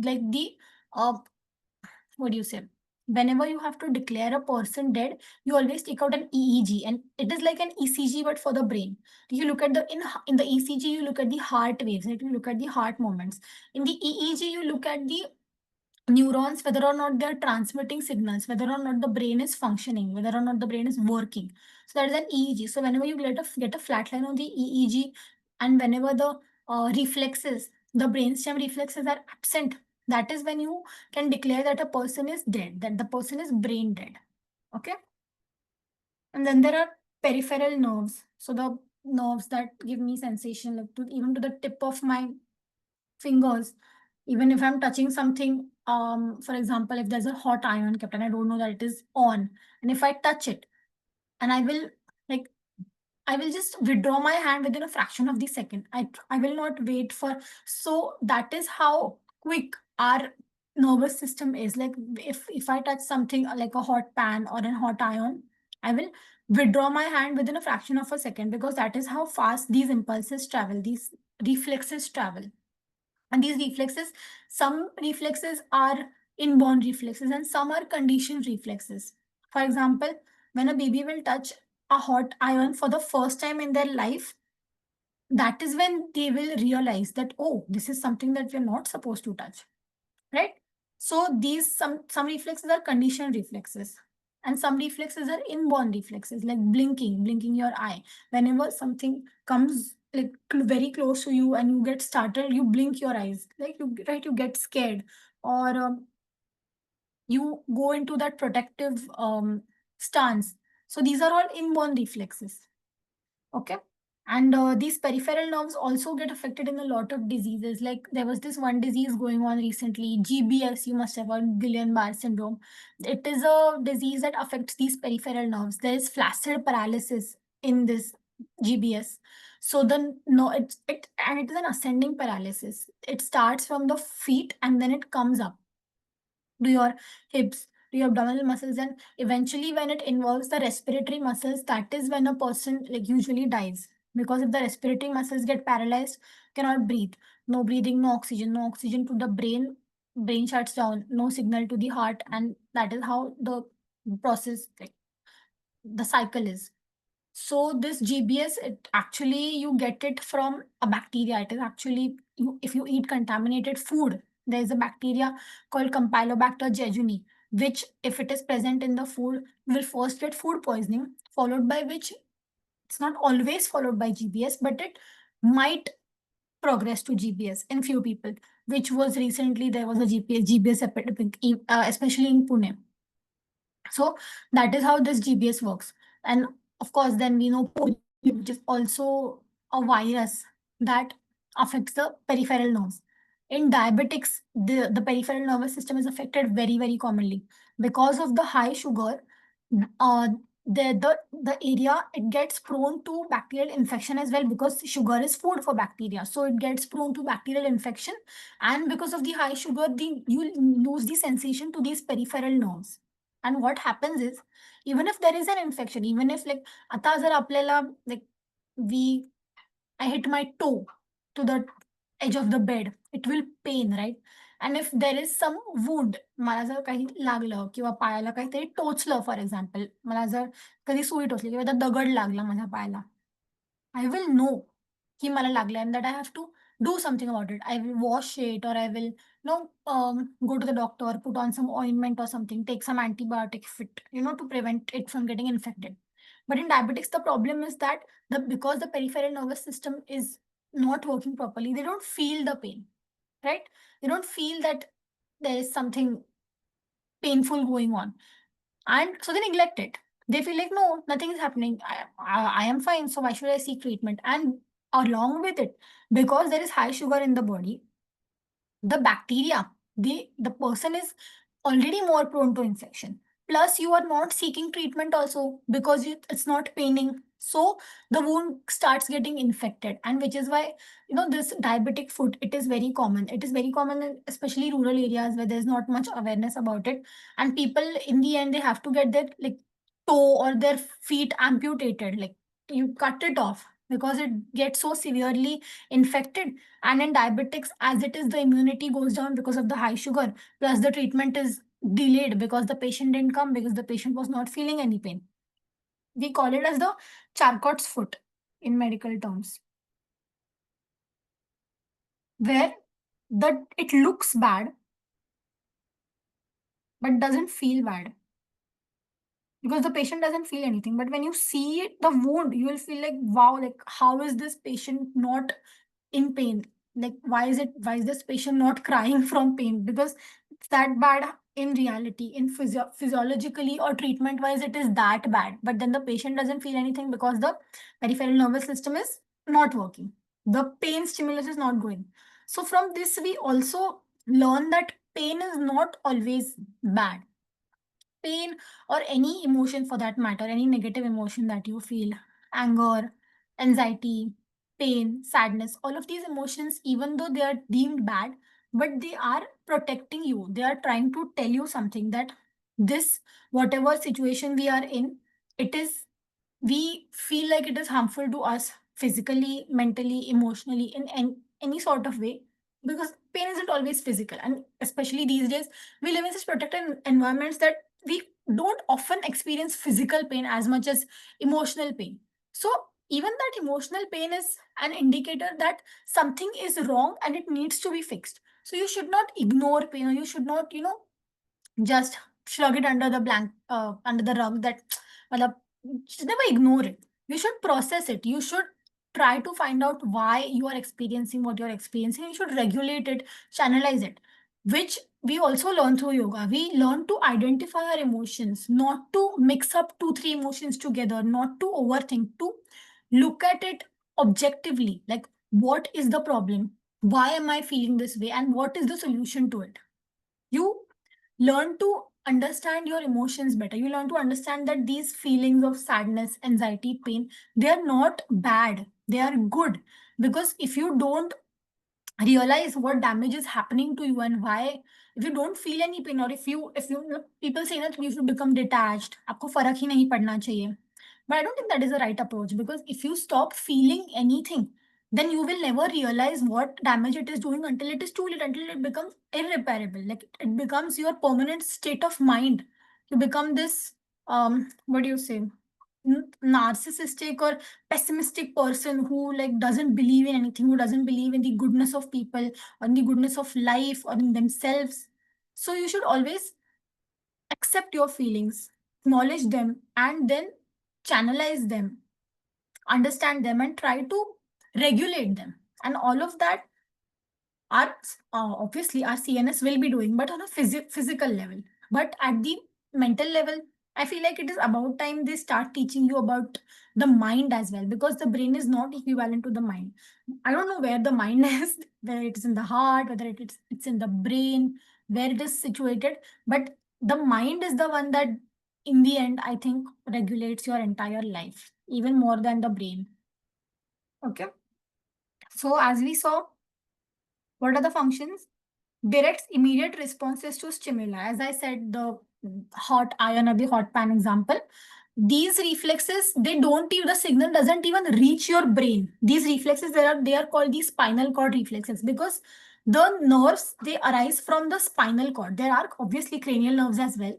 Speaker 1: like the, what do you say? Whenever you have to declare a person dead, you always take out an EEG, and it is like an ECG but for the brain. You look at in the ECG, you look at the heart waves, right? You look at the heart movements. In the EEG, you look at the neurons, whether or not they're transmitting signals, whether or not the brain is functioning, whether or not the brain is working. So that is an EEG. So whenever you get a flat line on the EEG, and whenever the reflexes, the brainstem reflexes are absent, that is when you can declare that a person is dead, that the person is brain dead. Okay. And then there are peripheral nerves. So the nerves that give me sensation, like even to the tip of my fingers, even if I'm touching something, for example, if there's a hot iron kept and I don't know that it is on, and if I touch it, and like I will just withdraw my hand within a fraction of the second. I will not wait for. So that is how quick our nervous system is. Like if I touch something like a hot pan or a hot iron, I will withdraw my hand within a fraction of a second, because that is how fast these impulses travel, these reflexes travel. And these reflexes, some reflexes are inborn reflexes and some are conditioned reflexes. For example, when a baby will touch a hot iron for the first time in their life, that is when they will realize that, oh, this is something that we're not supposed to touch, right? So these some reflexes are conditioned reflexes. And some reflexes are inborn reflexes, like blinking your eye. Whenever something comes like very close to you and you get startled, you blink your eyes, like you get scared, or you go into that protective stance. So these are all inborn reflexes. Okay. And these peripheral nerves also get affected in a lot of diseases. Like there was this one disease going on recently, GBS, you must have heard, Guillain-Barré syndrome. It is a disease that affects these peripheral nerves. There is flaccid paralysis in this GBS. So then no, it is an ascending paralysis. It starts from the feet and then it comes up to your hips, to your abdominal muscles, and eventually when it involves the respiratory muscles, that is when a person like usually dies. Because if the respiratory muscles get paralyzed, cannot breathe, no breathing, no oxygen to the brain shuts down, no signal to the heart, and that is how the process, like the cycle is. So this GBS, it actually you get it from a bacteria. It is actually if you eat contaminated food, there is a bacteria called Campylobacter jejuni, which if it is present in the food, you will first get food poisoning, followed by which it's not always followed by GBS, but it might progress to GBS in few people. Which was recently there was a GBS epidemic, especially in Pune. So that is how this GBS works. And of course, then we know polio, which is also a virus that affects the peripheral nerves. In diabetics, the peripheral nervous system is affected very, very commonly. Because of the high sugar, uh, the area it gets prone to bacterial infection as well, because sugar is food for bacteria. So it gets prone to bacterial infection. And because of the high sugar, you lose the sensation to these peripheral nerves. And what happens is, even if there is an infection, even if like आता जर आपल्याला like we I hit my toe to the edge of the bed, it will pain, right? And if there is some wound, मला जर काही लागलं किंवा पायाला काहीतरी टोचलं, फॉर एक्झाम्पल मला जर कधी सुई टोचली किंवा त्या दगड लागला माझ्या पायाला, I will know कि मला लागलं and that I have to do something about it. I will wash it, or I will go to the doctor, put on some ointment or something, take some antibiotic if it, to prevent it from getting infected. But in diabetics, the problem is that because the peripheral nervous system is not working properly, they don't feel the pain, right? They don't feel that there is something painful going on. And so they neglect it. They feel like, no, nothing is happening. I am fine. So why should I seek treatment? And along with it, because there is high sugar in the body, the bacteria, the person is already more prone to infection. Plus, you are not seeking treatment also because it's not paining. So the wound starts getting infected, and which is why this diabetic foot, it is very common. It is very common, especially rural areas where there's not much awareness about it, and people in the end they have to get their like toe or their feet amputated. Like you cut it off because it gets so severely infected. And in diabetics, as it is, the immunity goes down because of the high sugar, plus the treatment is delayed because the patient didn't come because the patient was not feeling any pain. We call it as the Charcot's foot in medical terms, where it looks bad but doesn't feel bad because the patient doesn't feel anything. But when you see it, the wound, you will feel like, wow, like how is this patient not in pain? Like why is this patient not crying from pain? Because it's that bad in reality, in physiologically or treatment wise, it is that bad. But then the patient doesn't feel anything because the peripheral nervous system is not working. The pain stimulus is not going. So from this, we also learn that pain is not always bad. Pain, or any emotion for that matter, any negative emotion that you feel, anger, anxiety, pain, sadness, all of these emotions, even though they are deemed bad, but they are protecting you. They are trying to tell you something, that this, whatever situation we are in, it is, we feel like it is harmful to us physically, mentally, emotionally, in any sort of way, because pain isn't always physical. And especially these days, we live in such protected environments that we don't often experience physical pain as much as emotional pain. So even that emotional pain is an indicator that something is wrong and it needs to be fixed. So you should not ignore pain, or you should not just shrug it under the under the rug. That matlab, just never ignore it. You should process it. You should try to find out why you are experiencing what you're experiencing. You should regulate it, channelize it, which we also learn through yoga. We learn to identify our emotions, not to mix up 2, 3 emotions together, not to overthink, to look at it objectively. Like, what is the problem? Why am I feeling this way? And what is the solution to it? You learn to understand your emotions better. You learn to understand that these feelings of sadness, anxiety, pain, they are not bad. They are good. Because if you don't realize what damage is happening to you and why, if you don't feel any pain, or if you people say that you should become detached, आपको फर्क ही नहीं पड़ना चाहिए. But I don't think that is the right approach, because if you stop feeling anything, then you will never realize what damage it is doing until it is too late, until it becomes irreparable. Like, it becomes your permanent state of mind. You become this what do you say, narcissistic or pessimistic person who like doesn't believe in anything, who doesn't believe in the goodness of people or in the goodness of life or in themselves. So you should always accept your feelings, acknowledge them, and then channelize them, understand them, and try to regulate them. And all of that, our obviously our CNS will be doing, but on a physical level. But at the mental level, I feel like it is about time they start teaching you about the mind as well, because the brain is not equivalent to the mind. I don't know where the mind is, whether it is in the heart, whether it's in the brain, where it is situated. But the mind is the one that, in the end, I think regulates your entire life, even more than the brain. Okay. So as we saw, what are the functions? Directs immediate responses to stimuli. As I said, the hot iron or the hot pan example, these reflexes, they don't even, the signal doesn't even reach your brain. These reflexes, they are called the spinal cord reflexes, because the nerves, they arise from the spinal cord. There are obviously cranial nerves as well,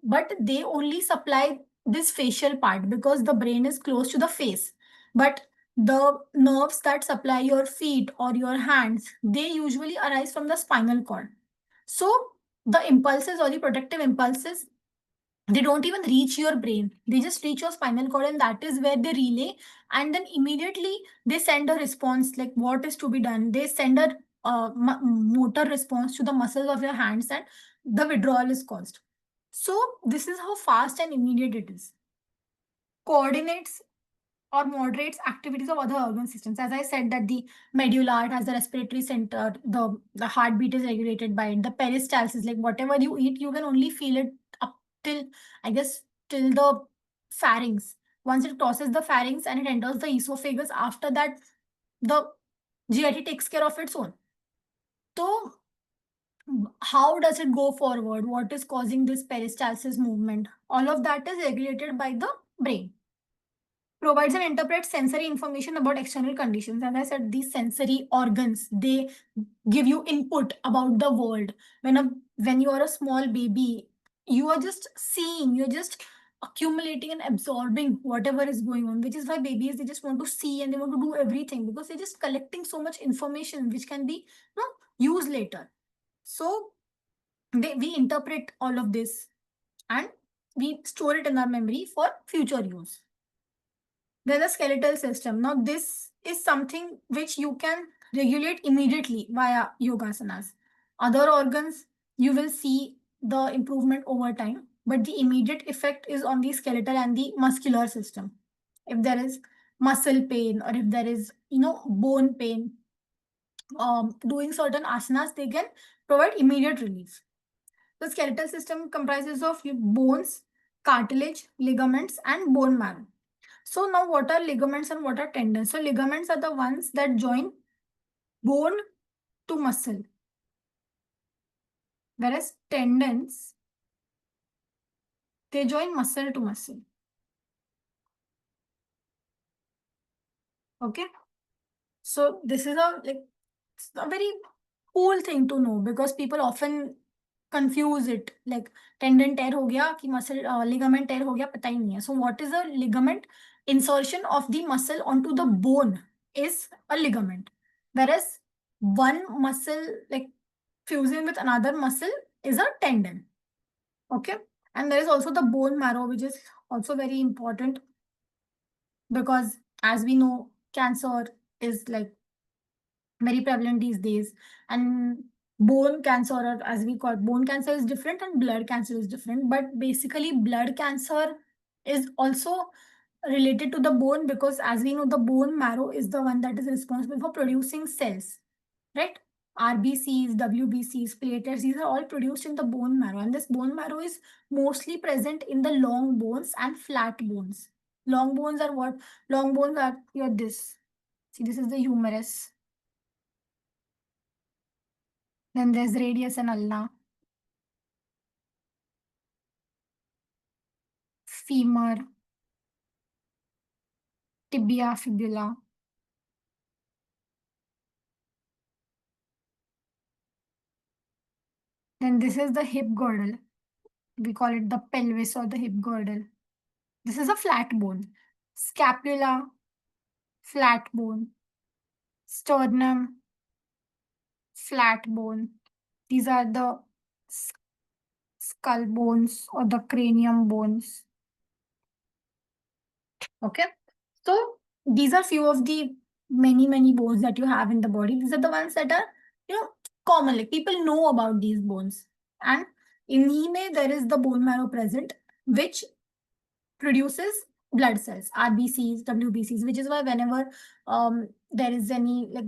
Speaker 1: but they only supply this facial part because the brain is close to the face. But the nerves that supply your feet or your hands, they usually arise from the spinal cord. So the impulses or the protective impulses, they don't even reach your brain. They just reach your spinal cord, and that is where they relay. And then immediately they send a response, like what is to be done. They send a motor response to the muscles of your hands, and the withdrawal is caused. So this is how fast and immediate it is. Coordinates or moderates activities of other organ systems. As I said, that the medulla has the respiratory center, the heartbeat is regulated by it. The peristalsis, like whatever you eat, you can only feel it up till, I guess, till the pharynx. Once it crosses the pharynx and it enters the esophagus, after that, the GIT takes care of its own. So how does it go forward? What is causing this peristalsis movement? All of that is regulated by the brain. Provides and interprets sensory information about external conditions. As I said, these sensory organs, they give you input about the world. When you are a small baby, you are just seeing, you're just accumulating and absorbing whatever is going on, which is why babies, they just want to see and they want to do everything, because they're just collecting so much information which can be, used later. So we interpret all of this and we store it in our memory for future use. Then the skeletal system. Now, this is something which you can regulate immediately via yogasanas. Other organs, you will see the improvement over time, but the immediate effect is on the skeletal and the muscular system. If there is muscle pain, or if there is, bone pain, doing certain asanas, they can provide immediate relief. The skeletal system comprises of bones, cartilage, ligaments, and bone marrow. So now, what are ligaments and what are tendons? So ligaments are the ones that join bone to muscle, whereas tendons, they join muscle to muscle. Okay. So this is it's a very cool thing to know, because people often confuse it, like tendon tear ho gaya ki muscle ligament tear ho gaya, pata hi nahi hai. So what is a ligament? Insertion of the muscle onto the bone is a ligament, whereas one muscle like fusing with another muscle is a tendon. Okay. And there is also the bone marrow, which is also very important because, as we know, cancer is like very prevalent these days. And bone cancer, or as we call it, bone cancer is different and blood cancer is different. But basically, blood cancer is also related to the bone because, as we know, the bone marrow is the one that is responsible for producing cells, right? RBCs, WBCs, platelets, these are all produced in the bone marrow. And this bone marrow is mostly present in the long bones and flat bones. Long bones are what? Long bones are here, this. See, this is the humerus. Then there's radius and ulna, femur, tibia, fibula. Then this is the hip girdle. We call it the pelvis or the hip girdle. This is a flat bone. Scapula, flat bone. Sternum, flat bone. These are the skull bones or the cranium bones. Okay. So these are few of the many bones that you have in the body. These are the ones that are, common. Like people know about these bones. And in heme, there is the bone marrow present, which produces blood cells, RBCs, WBCs, which is why whenever there is any like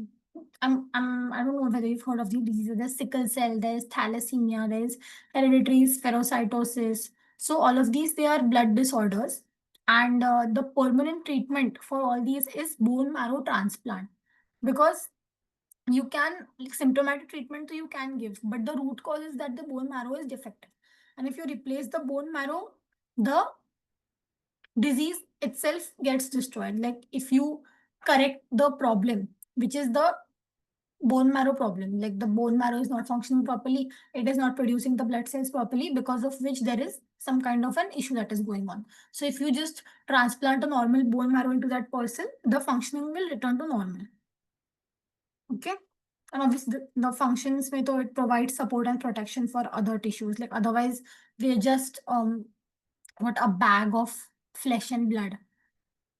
Speaker 1: I don't know whether you've heard of these diseases. There's sickle cell, there's thalassemia, there's hereditary spherocytosis. So all of these, they are blood disorders. And the permanent treatment for all these is bone marrow transplant. Because you can, like symptomatic treatment you can give, but the root cause is that the bone marrow is defective. And if you replace the bone marrow, the disease itself gets destroyed. Like if you correct the problem, which is the bone marrow problem, like the bone marrow is not functioning properly, it is not producing the blood cells properly, because of which there is some kind of an issue that is going on. So if you just transplant a normal bone marrow into that person, the functioning will return to normal. Okay. And obviously the functions may, though, it provides support and protection for other tissues. Like otherwise we're just what, a bag of flesh and blood.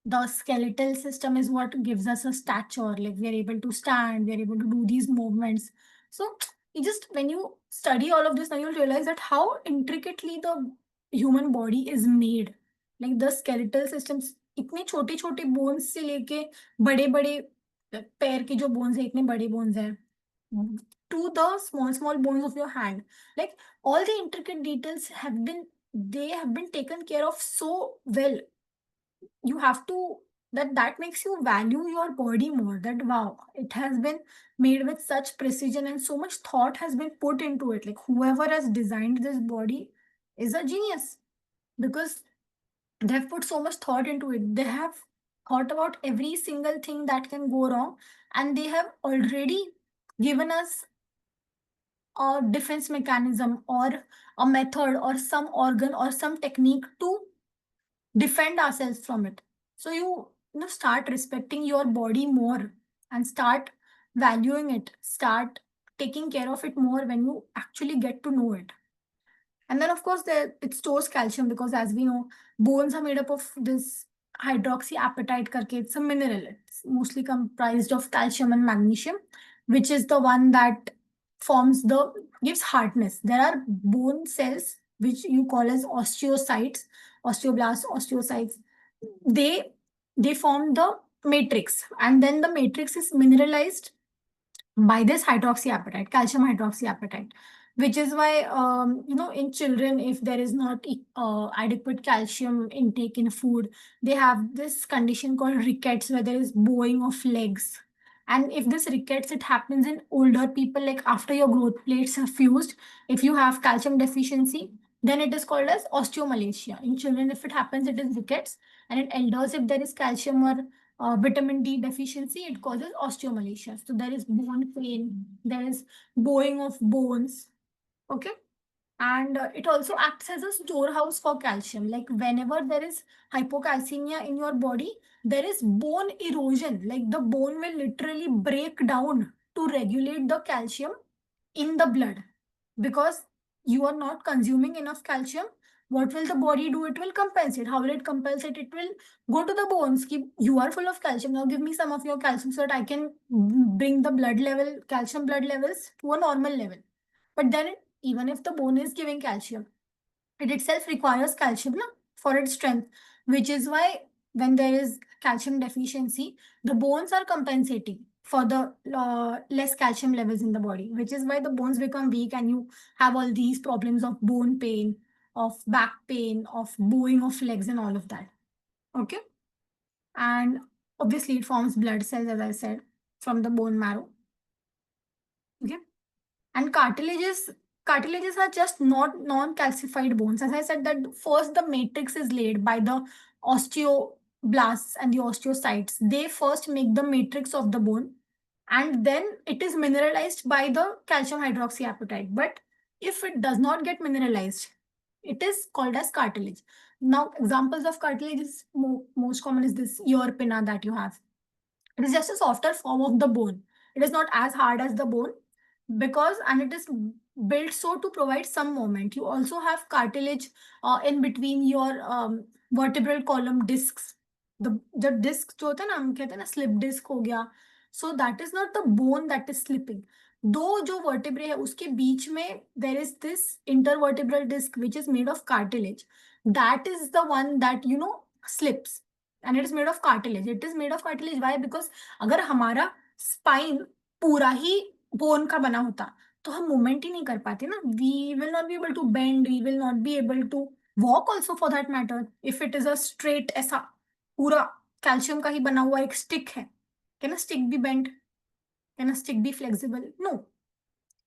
Speaker 1: The skeletal system is what gives us a stature. Like we're able to stand, we're able to do these movements. So you just, when you study all of this, now you'll realize that how intricately the human body is made. Like the skeletal systems, इतने छोटे छोटे bones से लेके बड़े बड़े पैर के जो bones है, इतने बड़े bones हैं, to the small bones of your hand. Like all the intricate details have been taken care of so well. You have to, that makes you value your body more, that wow, it has been made with such precision and so much thought has been put into it. Like whoever has designed this body is a genius, because they've put so much thought into it. They have thought about every single thing that can go wrong, and they have already given us a defense mechanism or a method or some organ or some technique to defend ourselves from it. So you start respecting your body more and start valuing it, start taking care of it more when you actually get to know it. And then of course it stores calcium, because as we know, bones are made up of this hydroxyapatite karke. It's a mineral. It's mostly comprised of calcium and magnesium, which is the one that gives hardness. There are bone cells which you call as osteocytes, osteoblasts, osteocytes. They form the matrix, and then the matrix is mineralized by this hydroxyapatite, calcium hydroxyapatite, which is why, in children, if there is not adequate calcium intake in food, they have this condition called rickets, where there is bowing of legs. And if this rickets, it happens in older people, like after your growth plates have fused, if you have calcium deficiency, then it is called as osteomalacia. In children, if it happens, it is rickets. And in elders, if there is calcium or vitamin D deficiency, it causes osteomalacia. So there is bone pain, there is bowing of bones. Okay. And it also acts as a storehouse for calcium. Like whenever there is hypocalcemia in your body, there is bone erosion. Like the bone will literally break down to regulate the calcium in the blood, because you are not consuming enough calcium, what will the body do? It will compensate. How will it compensate? It will go to the bones. Keep, you are full of calcium. Now give me some of your calcium so that I can bring the blood level, calcium blood levels to a normal level. But then even if the bone is giving calcium, it itself requires calcium na, for its strength, which is why when there is calcium deficiency, the bones are compensating for the less calcium levels in the body, which is why the bones become weak and you have all these problems of bone pain, of back pain, of bowing of legs, and all of that. Okay. And obviously, it forms blood cells, as I said, from the bone marrow. Okay. And cartilages are just not non-calcified bones. As I said, that first the matrix is laid by the osteoblasts and the osteocytes. They first make the matrix of the bone, and then it is mineralized by the calcium hydroxyapatite. But if it does not get mineralized, it is called as cartilage. Now, examples of cartilage is most common is this ear pinna that you have. It is just a softer form of the bone. It is not as hard as the bone, because and it is built so to provide some movement. You also have cartilage in between your vertebral column discs. The disc जो होता है ना, हम कहते हैं ना slip disc हो गया. So that is not the bone that is slipping. दो जो vertebrae है उसके बीच में there is this intervertebral disc which is made of cartilage. That is the one that slips, and it is made of cartilage. It is made of cartilage. Why? Because अगर हमारा spine पूरा ही bone का बना होता तो हम movement ही नहीं कर पाते ना. We will not be able to bend, we will not be able to walk also for that matter. If it is a straight ऐसा पूरा कैल्शियम का ही बना हुआ एक स्टिक है, can a stick be bend? Can a stick be flexible? No.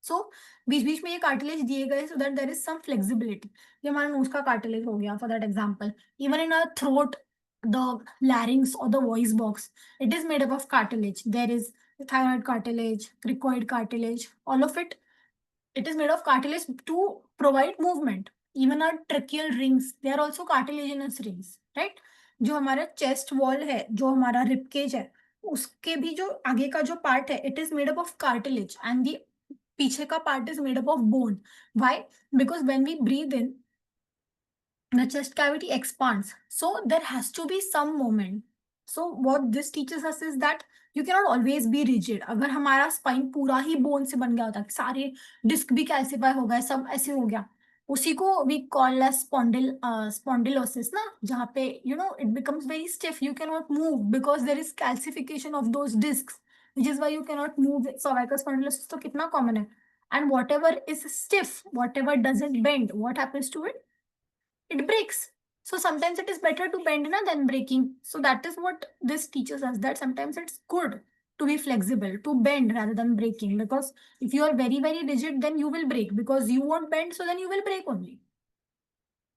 Speaker 1: So बीच बीच में ये कार्टिलेज दिए गए so that there is some flexibility. ये हमारा नोज का कार्टिलेज हो गया for that example. Even in a throat, the larynx or the voice box, it is made up of cartilage. There is the thyroid cartilage, cricoid cartilage, all of it is made of cartilage to provide movement. Even our tracheal rings, they are also cartilaginous rings, right? जो हमारा chest wall है, जो हमारा ribcage है, उसके भी जो आगे का जो पार्ट है, it is made up of cartilage, and the पीछे का part is made up of bone. Why? Because when we breathe in, the chest cavity expands, so there has to be some movement. So what this teaches us is that you cannot always be rigid. अगर हमारा spine पूरा ही bone से बन गया होता, सारे disc भी calcify हो गए, सब ऐसे हो गया, उसी को वी कॉल एज स्पॉन्डिलोसिस ना, जहाँ पे it becomes very stiff. You can not move because there is calcification of those discs, which is why you cannot move. Cervical spondylosis तो कितना common है. And whatever is stiff, whatever doesn't bend, what happens to it? It breaks. So sometimes it is better to bend than breaking. So that is what this teaches us, that sometimes it's good to be flexible, to bend rather than breaking. Because if you are very, very rigid, then you will break, because you won't bend, so then you will break only.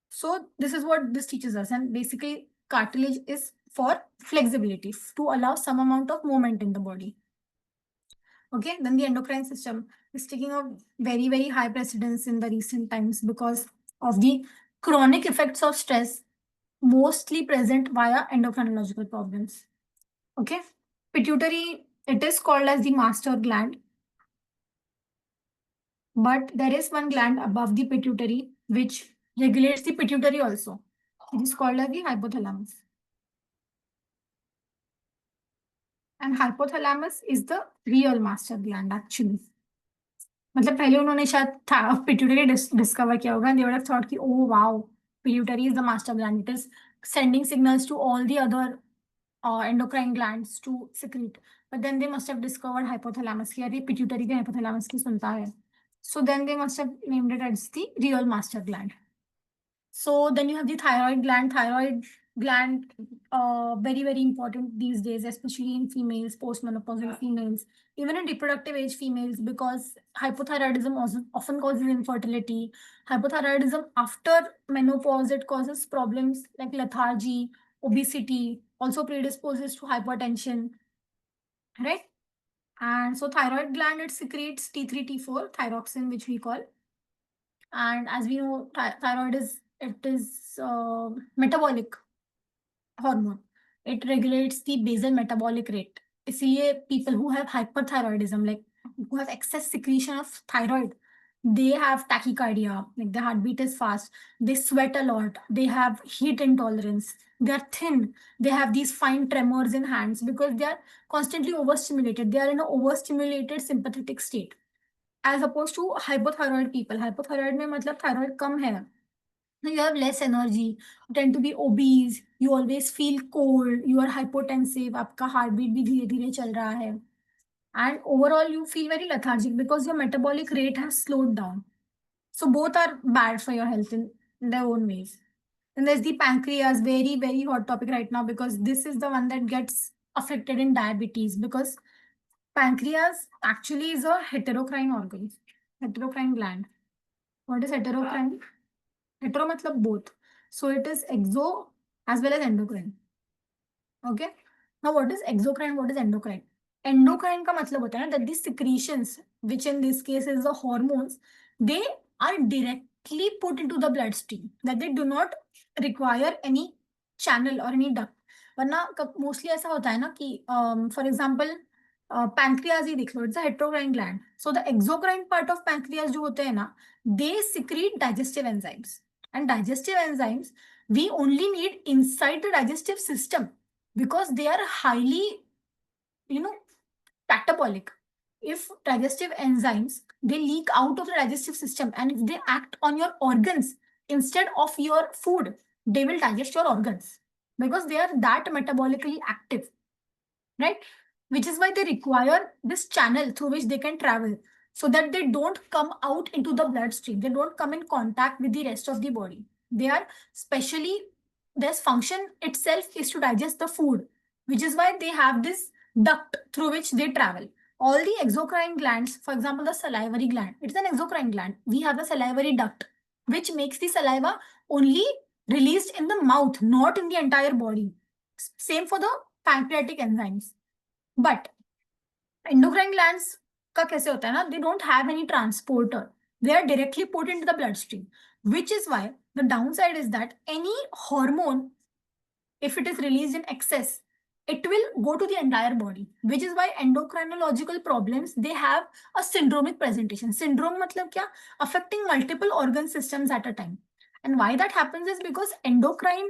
Speaker 1: So this is what this teaches us. And basically, cartilage is for flexibility, to allow some amount of movement in the body. Okay, then the endocrine system is taking a very, very high precedence in the recent times because of the chronic effects of stress, mostly present via endocrinological problems. Okay, pituitary, it is called as the master gland, but there is one gland above the pituitary which regulates the pituitary also. It is called as the hypothalamus. And hypothalamus is the real master gland actually. मतलब पहले उन्होंने शायद pituitary discover किया होगा, and they would have thought कि oh wow, pituitary is the master gland, it is sending signals to all the other endocrine glands to secrete. But then they must have discovered hypothalamus कि अरे pituitary भी hypothalamus की सुनता है. So then they must have named it as the real master gland. So then you have the thyroid gland. Thyroid gland, very, very important these days, especially in females, postmenopausal females, even in reproductive age females, because hypothyroidism also often causes infertility. Hypothyroidism after menopause, it causes problems like lethargy, obesity, also predisposes to hypertension, right? And so thyroid gland, it secretes T3, T4, thyroxine, which we call. And as we know, thyroid is metabolic hormone. It regulates the basal metabolic rate. इसलिए people who have hyperthyroidism, like who have excess secretion of thyroid, they have tachycardia, like the heartbeat is fast, they sweat a lot, they have heat intolerance, they're thin, they have these fine tremors in hands because they are constantly overstimulated. They are in an overstimulated sympathetic state. As opposed to hypothyroid people. Hypothyroid mein matlab thyroid kam hai. You have less energy, you tend to be obese, you always feel cold, you are hypotensive, आपका heartbeat भी धीरे धीरे चल रहा है. And overall, you feel very lethargic because your metabolic rate has slowed down. So both are bad for your health in their own ways. And there's the pancreas, very, very hot topic right now because this is the one that gets affected in diabetes because pancreas actually is a heterocrine organ, heterocrine gland. What is heterocrine? Hetero matlab both. So it is exo as well as endocrine. Okay. Now what is exocrine? What is endocrine? Endocrine का मतलब होता है ना that these secretions, which in this case is the hormones, they are directly put into the bloodstream. That they do not require any channel or any duct. वरना mostly ऐसा होता है ना कि फॉर एग्जाम्पल पैंक्रियाज ही देख लो, it's a heterocrine gland. So the exocrine part of pancreas जो होते हैं ना, they secrete digestive enzymes. And digestive enzymes we only need inside the digestive system because they are highly, catabolic. If digestive enzymes, they leak out of the digestive system, and if they act on your organs instead of your food, they will digest your organs because they are that metabolically active, right? Which is why they require this channel through which they can travel so that they don't come out into the bloodstream. They don't come in contact with the rest of the body. They are specially, their function itself is to digest the food, which is why they have this duct through which they travel. All the exocrine glands, for example, the salivary gland, it's an exocrine gland. We have the salivary duct, which makes the saliva only released in the mouth, not in the entire body. Same for the pancreatic enzymes. But endocrine glands का कैसे होता है ना, they don't have any transporter. They are directly put into the bloodstream, which is why the downside is that any hormone, if it is released in excess, it will go to the entire body, which is why endocrinological problems, they have a syndromic presentation. Syndrome matlab kya? Affecting multiple organ systems at a time. And why that happens is because endocrine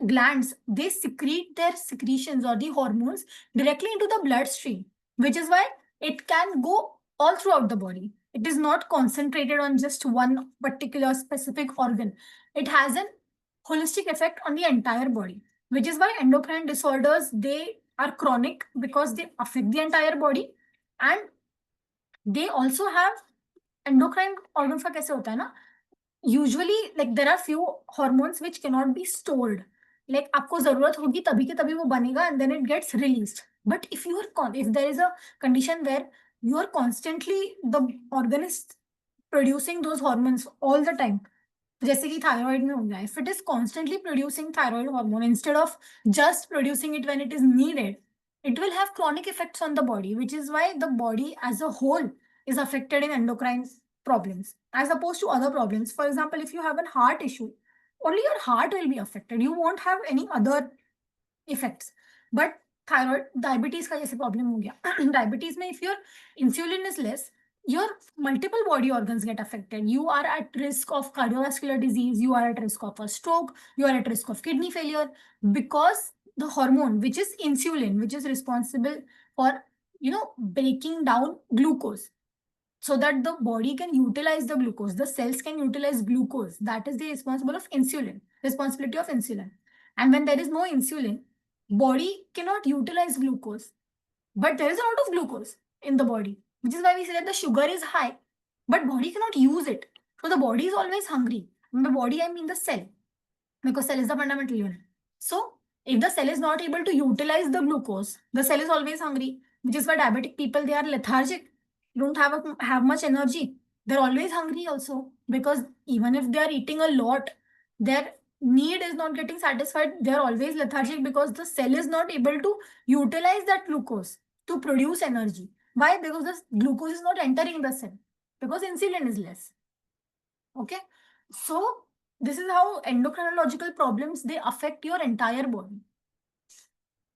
Speaker 1: glands, they secrete their secretions or the hormones directly into the bloodstream, which is why it can go all throughout the body. It is not concentrated on just one particular specific organ. It has an holistic effect on the entire body, which is why endocrine disorders, they are chronic because they affect the entire body. And they also have endocrine organs का कैसे होता है ना, usually like there are few hormones which cannot be stored. Like आपको जरूरत होगी तभी के तभी वो बनेगा and then it gets released. But if if there is a condition where you are constantly, the organ is producing those hormones all the time, जैसे कि thyroid में हो गया, if it is constantly producing thyroid hormone instead of just producing it when it is needed, it will have chronic effects on the body, which is why the body as a whole is affected in endocrine problems as opposed to other problems. For example, if you have a heart issue, only your heart will be affected. You won't have any other effects. But thyroid, diabetes का जैसे problem हो गया, diabetes में if your insulin is less, your multiple body organs get affected. You are at risk of cardiovascular disease, you are at risk of a stroke, you are at risk of kidney failure because the hormone, which is insulin, which is responsible for, breaking down glucose so that the body can utilize the glucose, the cells can utilize glucose. That is the responsibility of insulin. And when there is no insulin, body cannot utilize glucose. But there is a lot of glucose in the body, which is why we say that the sugar is high, but body cannot use it. So the body is always hungry. And by body, I mean the cell, because cell is the fundamental unit. So if the cell is not able to utilize the glucose, the cell is always hungry, which is why diabetic people, they are lethargic, don't have much energy. They're always hungry also because even if they are eating a lot, their need is not getting satisfied. They're always lethargic because the cell is not able to utilize that glucose to produce energy. Why? Because the glucose is not entering the cell because insulin is less. Okay. So this is how endocrinological problems, they affect your entire body.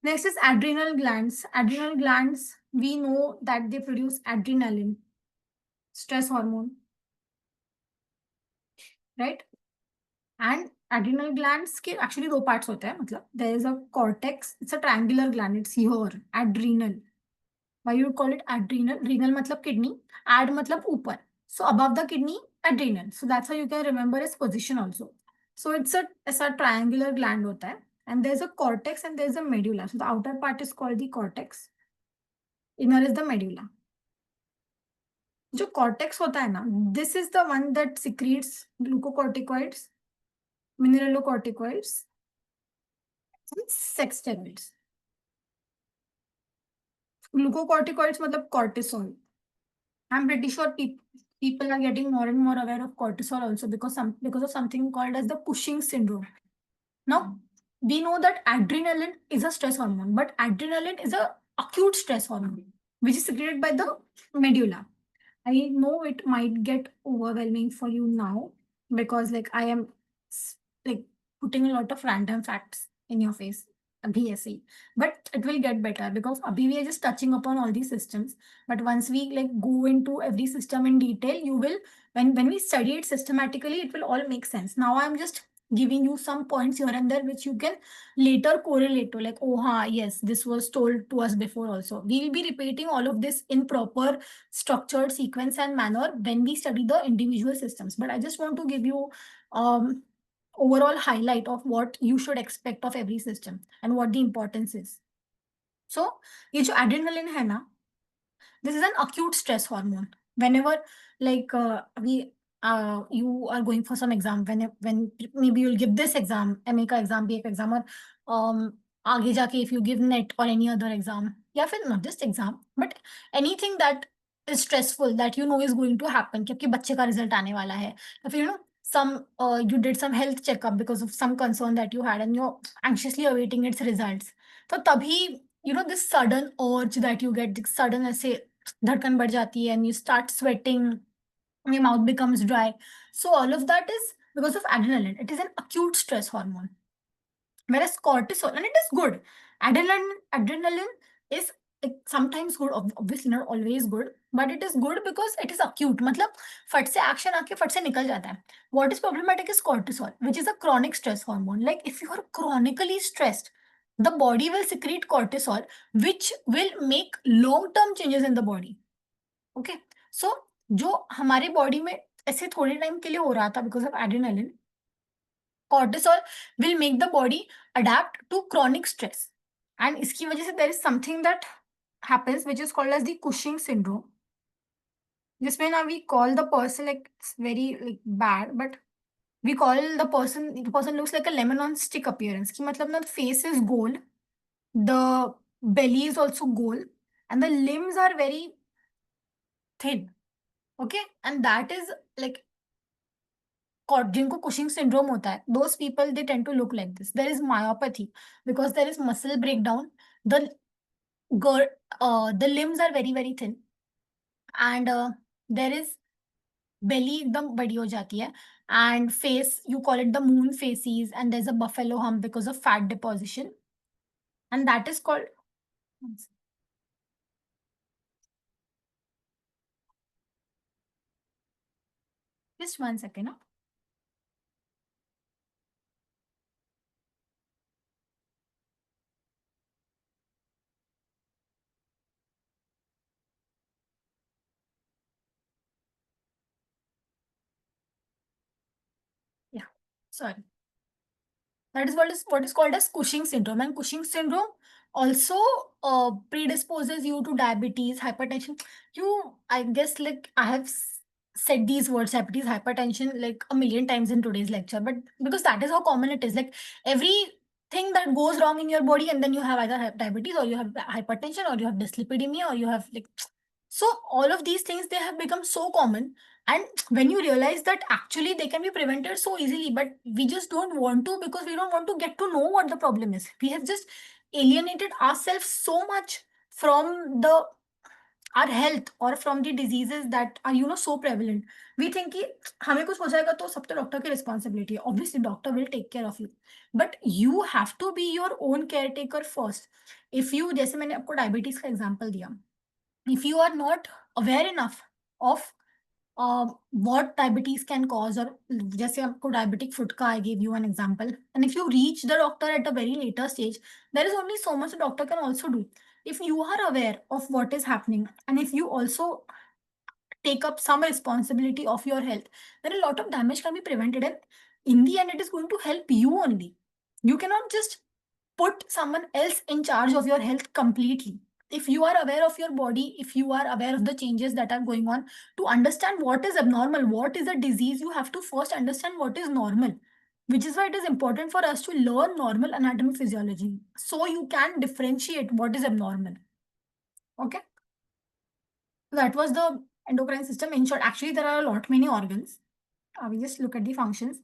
Speaker 1: Next is adrenal glands. Adrenal glands, we know that they produce adrenaline, stress hormone. right? And adrenal glands के actually दो parts होते हैं, मतलब there is a cortex, it's a triangular gland, it's here, adrenal. Why you call it adrenal? Renal मतलब kidney, ad मतलब ऊपर. So above the kidney, adrenal. So that's how you can remember its position also. So it's a ऐसा triangular gland होता है, and there's a cortex and there's a medulla. So the outer part is called the cortex, inner is the medulla. जो cortex होता है ना, this is the one that secretes glucocorticoids, mineralocorticoids, and sex steroids. Glucocorticoids मतलब cortisol. I'm pretty sure people are getting more and more aware of cortisol also because of something called as the Cushing syndrome. Now we know that adrenaline is a stress hormone, but adrenaline is a acute stress hormone which is secreted by the medulla. I know it might get overwhelming for you now because like I am like putting a lot of random facts in your face. अभी ऐसे ही. But it will get better because abhi we are just touching upon all these systems. But once we like go into every system in detail, you will when we study it systematically, it will all make sense. Now I'm just giving you some points here and there which you can later correlate to, like, oh yes, this was told to us before also. We will be repeating all of this in proper structured sequence and manner when we study the individual systems. But I just want to give you um overall highlight of what you should expect of every system and what the importance is. So ये जो adrenaline है ना, this is an acute stress hormone. Whenever like you are going for some exam, when maybe you'll give this exam, MA का exam, BA का exam, और आगे जाके if you give NET or any other exam, या फिर not just exam, but anything that is stressful that you know is going to happen, कि आपके बच्चे का result आने वाला है, या फिर some you did some health checkup because of some concern that you had and you're anxiously awaiting its results. तो तभी this sudden urge that you get, sudden ऐसे धड़कन बढ़ जाती है and you start sweating, your mouth becomes dry. So all of that is because of adrenaline. It is an acute stress hormone. Whereas cortisol, and it is good. Adrenaline is sometimes good, obviously not always good, but it is good because it is acute. मतलब फट से action आके फट से निकल जाता है. What is problematic is cortisol, which is a chronic stress hormone. Like if you are chronically stressed, the body will secrete cortisol, which will make long-term changes in the body. Okay, so जो हमारे body में ऐसे थोड़े time के लिए हो रहा था because of adrenaline, cortisol will make the body adapt to chronic stress. And इसकी वजह से there is something that happens which is called as the Cushing syndrome. जिसमें ना we call the person, like it's very like bad, but we call the person looks like a lemon on stick appearance. कि मतलब ना face is gold, the belly is also gold, and the limbs are very thin. Okay, and that is like जिनको Cushing syndrome होता है, those people they tend to look like this. There is myopathy because there is muscle breakdown. The the limbs are very very thin, and there is belly एकदम बड़ी हो जाती है, and face you call it the moon faces, and there's a buffalo hump because of fat deposition, and that is called. Just 1 second. Huh? Yeah, sorry. That is what is called as Cushing syndrome, and Cushing syndrome also predisposes you to diabetes, hypertension. I guess, like I have said these words, diabetes, hypertension, like a million times in today's lecture, but because that is how common it is. Like everything that goes wrong in your body, and then you have either diabetes, or you have hypertension, or you have dyslipidemia, or you have like. So all of these things, they have become so common, and when you realize that actually they can be prevented so easily, but we just don't want to because we don't want to get to know what the problem is. We have just alienated ourselves so much from the our health or from the diseases that are so prevalent. We think कि हमें कुछ हो जाएगा तो सब तो doctor की responsibility है. Obviously doctor will take care of you, but you have to be your own caretaker first. If you, जैसे मैंने आपको डायबिटीज का एग्जांपल दिया, if you are not aware enough of what diabetes can cause, or जैसे आपको diabetic foot का I gave you an example. And if you reach the doctor at a very later stage, there is only so much the doctor can also do. If you are aware of what is happening, and if you also take up some responsibility of your health, then a lot of damage can be prevented. And in the end, it is going to help you only. You cannot just put someone else in charge of your health completely. If you are aware of your body, if you are aware of the changes that are going on, to understand what is abnormal, what is a disease, you have to first understand what is normal. Which is why it is important for us to learn normal anatomy physiology, so you can differentiate what is abnormal. Okay. That was the endocrine system. In short, actually, there are a lot many organs. We just look at the functions.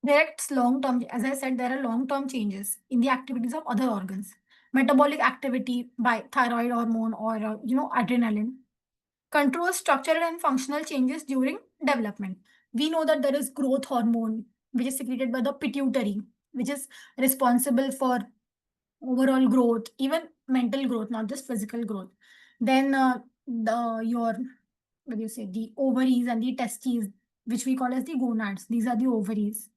Speaker 1: Directs long-term, as I said, there are long-term changes in the activities of other organs. Metabolic activity by thyroid hormone or adrenaline controls structural and functional changes during development. We know that there is growth hormone which is secreted by the pituitary, which is responsible for overall growth, even mental growth, not just physical growth. Then your what do you say, the ovaries and the testes, which we call as the gonads. These are the ovaries.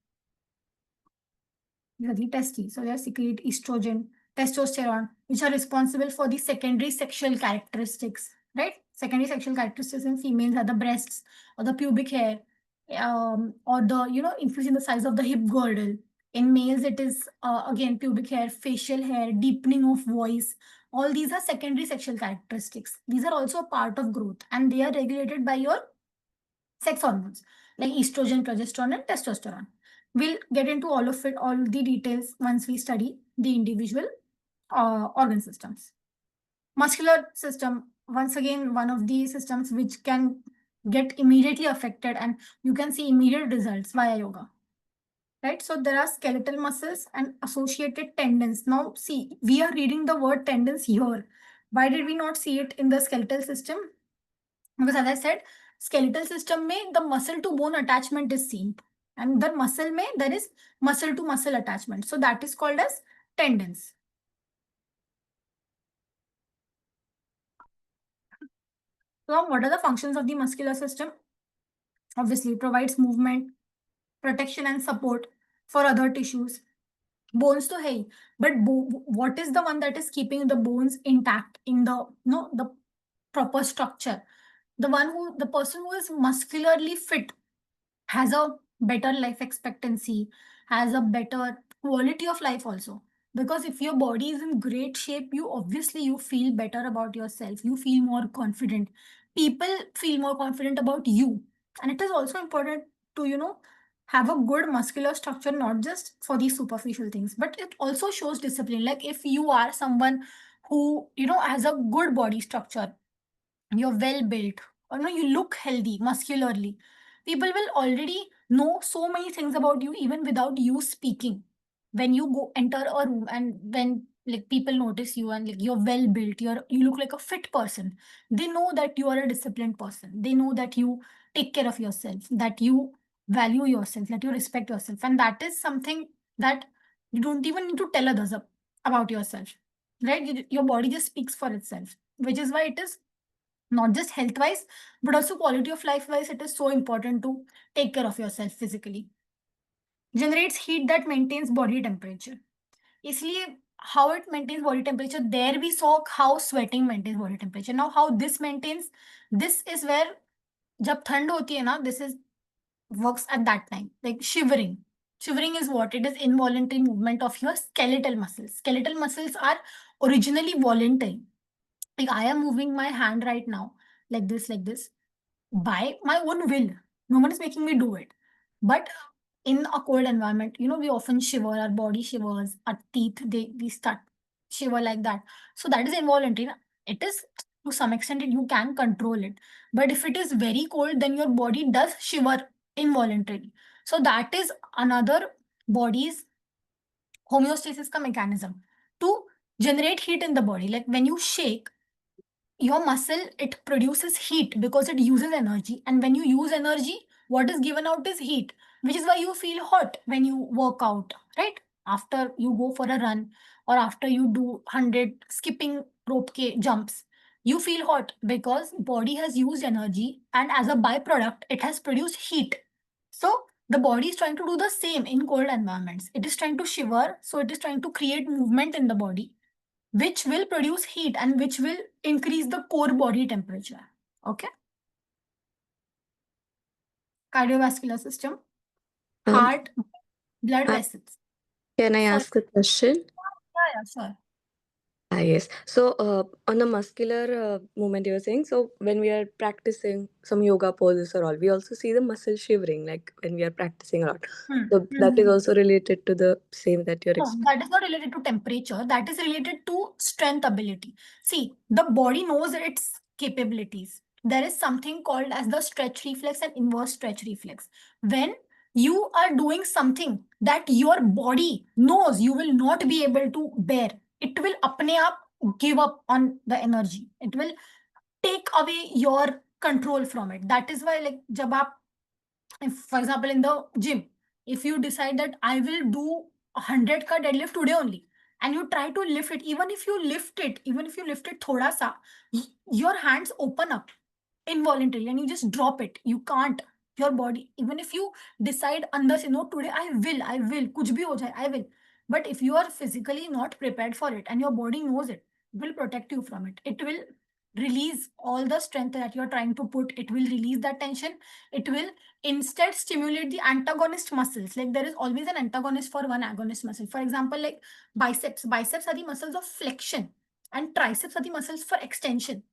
Speaker 1: These are the testes. So they secrete estrogen, testosterone, which are responsible for the secondary sexual characteristics, right? Secondary sexual characteristics in females are the breasts or the pubic hair, or the increase in the size of the hip girdle. In males, it is again pubic hair, facial hair, deepening of voice. All these are secondary sexual characteristics. These are also a part of growth, and they are regulated by your sex hormones like estrogen, progesterone, and testosterone. We'll get into all of it, all the details once we study the individual organ systems. Muscular system, once again, one of the systems which can get immediately affected, and you can see immediate results via yoga. Right? So there are skeletal muscles and associated tendons. Now, see, we are reading the word tendons here. Why did we not see it in the skeletal system? Because as I said, skeletal system में the muscle to bone attachment is seen, and the muscle में there is muscle to muscle attachment. So that is called as tendons. So what are the functions of the muscular system? Obviously, it provides movement, protection, and support for other tissues. Bones to hai, but what is the one that is keeping the bones intact in the the proper structure? The person who is muscularly fit has a better life expectancy, has a better quality of life also. Because if your body is in great shape, you feel better about yourself. You feel more confident. People feel more confident about you. And it is also important to, have a good muscular structure, not just for these superficial things, but it also shows discipline. Like if you are someone who, has a good body structure, you're well built, or you look healthy muscularly, people will already know so many things about you even without you speaking. When you go enter a room, and when like people notice you, and like you're well built, you look like a fit person, they know that you are a disciplined person. They know that you take care of yourself, that you value yourself, that you respect yourself. And that is something that you don't even need to tell others about yourself, right? Your body just speaks for itself, which is why it is not just health wise, but also quality of life wise, it is so important to take care of yourself physically. Generates heat that maintains body temperature. इसलिए how it maintains body temperature, there we saw how sweating maintains body temperature. Now how this maintains, this is where जब ठंड होती है ना, this is works at that time, like shivering. Shivering is what? It is involuntary movement of your skeletal muscles. Skeletal muscles are originally voluntary. Like I am moving my hand right now, like this, by my own will. No one is making me do it. But in a cold environment, we often shiver, our body shivers, our teeth, we start shiver like that. So that is involuntary. It is to some extent you can control it. But if it is very cold, then your body does shiver involuntarily. So that is another body's homeostasis ka mechanism to generate heat in the body. Like when you shake, your muscle, it produces heat because it uses energy, and when you use energy, what is given out is heat, which is why you feel hot when you work out, right? After you go for a run, or after you do 100 skipping rope jumps, You feel hot because body has used energy, and as a byproduct, it has produced heat. So the body is trying to do the same in cold environments. It is trying to shiver, so it is trying to create movement in the body, which will produce heat and which will increase the core body temperature. Okay. Cardiovascular system,
Speaker 4: Um,
Speaker 1: heart, blood
Speaker 4: I-
Speaker 1: vessels.
Speaker 4: Can I
Speaker 1: Sorry.
Speaker 4: ask a question?
Speaker 1: Yeah, sure.
Speaker 4: Yes. So, on the muscular movement you were saying, so when we are practicing some yoga poses or all, we also see the muscle shivering, like when we are practicing a lot. So that is also related to the same that you're
Speaker 1: No,
Speaker 4: explaining.
Speaker 1: that is not related to temperature. That is related to strength ability. See, the body knows its capabilities. There is something called as the stretch reflex and inverse stretch reflex. When you are doing something that your body knows you will not be able to bear, it will apne aap give up on the energy. It will take away your control from it. That is why, like, jab aap, if, for example, in the gym, if you decide that I will do 100 ka deadlift today only, and you try to lift it, even if you lift it thoda sa, your hands open up involuntarily and you just drop it. You can't. Your body, even if you decide andar se, no, today I will, kuch bhi ho jaye, I will. But if you are physically not prepared for it and your body knows it, it will protect you from it. It will release all the strength that you're trying to put. It will release that tension. It will instead stimulate the antagonist muscles. Like, there is always an antagonist for one agonist muscle. For example, like biceps. Biceps are the muscles of flexion and triceps are the muscles for extension.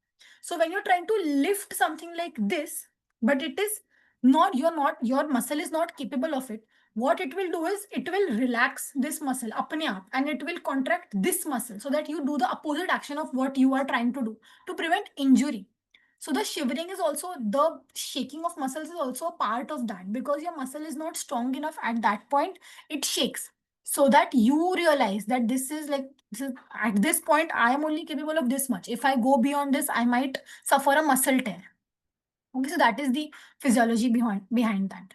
Speaker 1: So when you're trying to lift something like this, but it is not, your muscle is not capable of it, what it will do is it will relax this muscle apne aap, and it will contract this muscle so that you do the opposite action of what you are trying to do to prevent injury. So the shivering is also, the shaking of muscles is also a part of that, because your muscle is not strong enough at that point, it shakes, so that you realize that this is at this point I am only capable of this much. If I go beyond this, I might suffer a muscle tear. Okay, so that is the physiology behind that.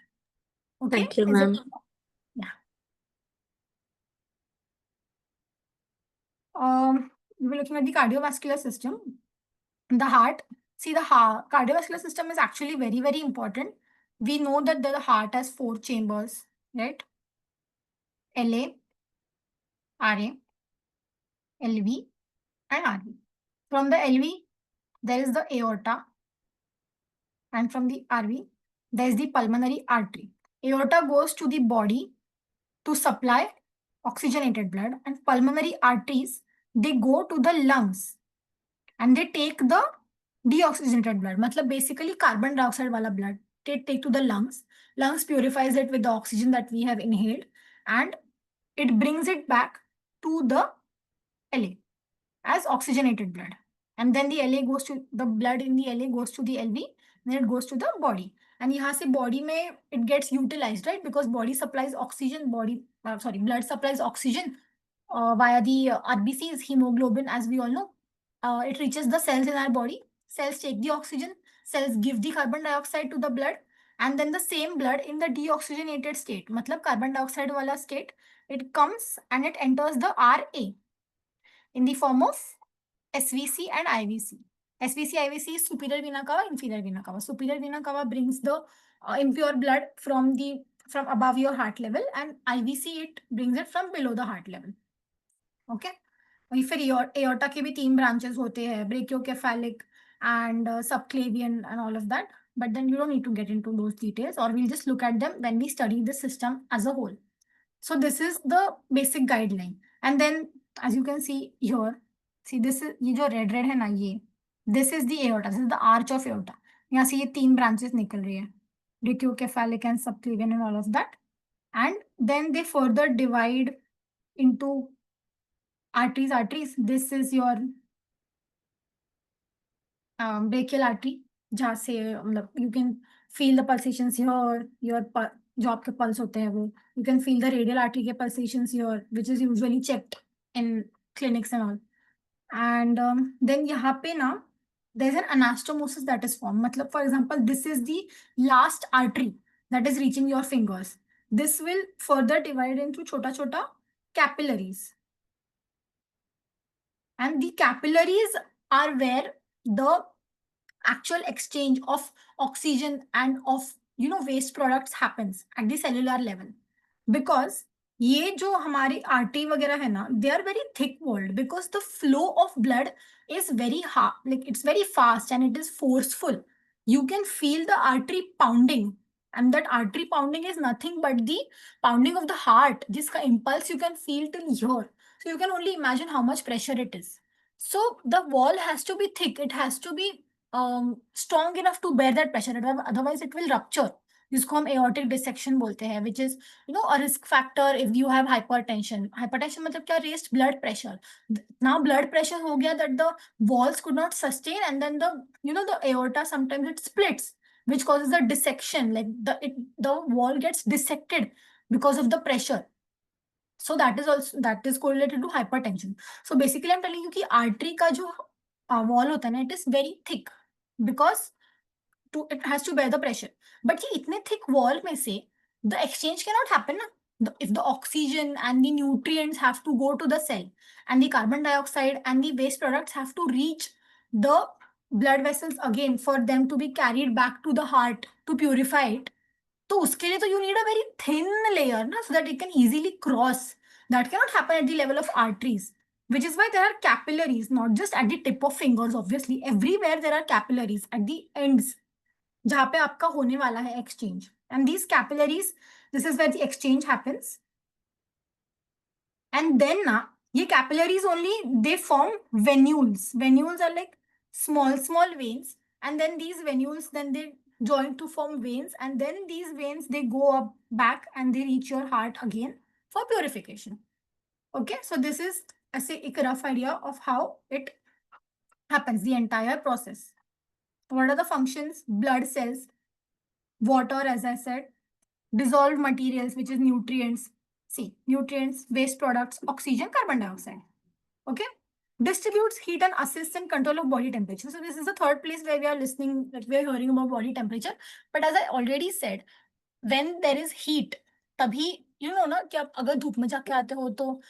Speaker 1: Okay.
Speaker 4: Thank you,
Speaker 1: Is it-
Speaker 4: ma'am.
Speaker 1: Yeah. We're looking at the cardiovascular system. The heart. See, the cardiovascular system is actually very, very important. We know that the heart has 4 chambers, right? LA, RA, LV, and RV. From the LV, there is the aorta, and from the RV, there is the pulmonary artery. Aorta goes to the body to supply oxygenated blood, and pulmonary arteries, they go to the lungs and they take the deoxygenated blood. Matlab basically carbon dioxide wala blood. They take to the lungs. Lungs purifies it with the oxygen that we have inhaled, and it brings it back to the LA as oxygenated blood. And then the LA goes to the blood in the LA goes to the LV, then it goes to the body. And यहाँ से body में it gets utilized, right? Because body supplies oxygen, blood supplies oxygen via the RBCs, hemoglobin, as we all know. It reaches the cells in our body. Cells take the oxygen, cells give the carbon dioxide to the blood, and then the same blood in the deoxygenated state, matlab carbon dioxide wala state, it comes and it enters the RA in the form of SVC and IVC. SVC, IVC is superior vena cava, inferior vena cava. Superior vena cava brings the impure blood from above your heart level, and IVC, it brings it from below the heart level. Okay. वही फिर aorta के भी 3 branches होते हैं, brachiocephalic and subclavian and all of that. But then you don't need to get into those details, or we'll just look at them when we study the system as a whole. So this is the basic guideline. And then, as you can see here, see, this is ये जो red है ना, ये this is the aorta, this is the arch of aorta. यहाँ से ये 3 branches निकल रही है, brachiocephalic and subclavian and all of that. And then they further divide into arteries. This is your brachial artery, जहाँ से मतलब you can feel the pulsations here, जो आपके pulse होते हैं वो, you can feel the radial artery के pulsations here, which is usually checked in clinics and all. And then यहाँ पे ना, there's an anastomosis that is formed. मतलब, for example, this is the last artery that is reaching your fingers. This will further divide into छोटा capillaries. And the capillaries are where the actual exchange of oxygen and of waste products happens at the cellular level. Because ये जो हमारी artery वगैरह है ना, they are very thick walled because the flow of blood is very hard, like it's very fast and it is forceful. You can feel the artery pounding, and that artery pounding is nothing but the pounding of the heart, jiska impulse you can feel till here. So you can only imagine how much pressure it is. So the wall has to be thick, it has to be strong enough to bear that pressure, otherwise it will rupture, जिसको हम aortic dissection बोलते हैं, which is a risk factor if you have hypertension. Hypertension मतलब क्या? Raised blood pressure. Now blood pressure हो गया that the walls could not sustain, and then the aorta sometimes it splits, which causes a dissection, like the wall gets dissected because of the pressure. So that is correlated to hypertension. So basically I'm telling you कि artery का जो wall होता है ना, it is very thick because it has to bear the pressure. But ये इतने thick wall में से the exchange cannot happen ना. If the oxygen and the nutrients have to go to the cell, and the carbon dioxide and the waste products have to reach the blood vessels again for them to be carried back to the heart to purify it, तो उसके लिए तो you need a very thin layer ना, so that it can easily cross. That cannot happen at the level of arteries, which is why there are capillaries, not just at the tip of fingers, obviously. Everywhere there are capillaries at the ends, जहाँ पे आपका होने वाला है exchange. And these capillaries, this is where the exchange happens. And then na, ये capillaries only, they form venules. Venules are like small veins. And then these venules, then they join to form veins. And then these veins, they go up back and they reach your heart again for purification. Okay, so this is a rough idea of how it happens, the entire process. What are the functions? Blood cells, water, as I said, dissolved materials, which is nutrients. See, nutrients, waste products, oxygen, carbon dioxide. Okay, distributes heat and assists in control of body temperature. So this is the third place where we are listening, that we are hearing about body temperature. But as I already said, when there is heat, तभी ना कि आप अगर धूप में जाके आते हो तो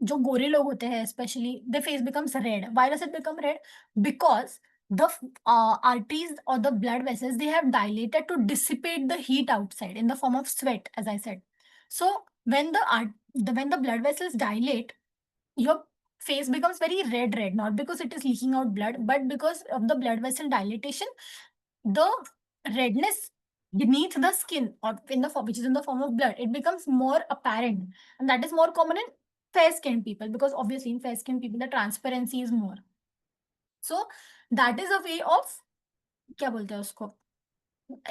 Speaker 1: जो गोरे लोग होते हैं, especially their face becomes red. Why does it become red? Because the arteries or the blood vessels, they have dilated to dissipate the heat outside in the form of sweat, as I said. So when the blood vessels dilate, your face becomes very red, not because it is leaking out blood, but because of the blood vessel dilatation, the redness beneath the skin, or which is in the form of blood, it becomes more apparent, and that is more common in fair-skinned people, because obviously in fair-skinned people the transparency is more. So that is a way of क्या बोलते हैं उसको,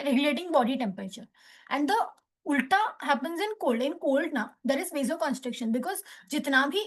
Speaker 1: regulating body temperature. And the ulta happens in cold. In cold na, there is vasoconstriction, because जितना भी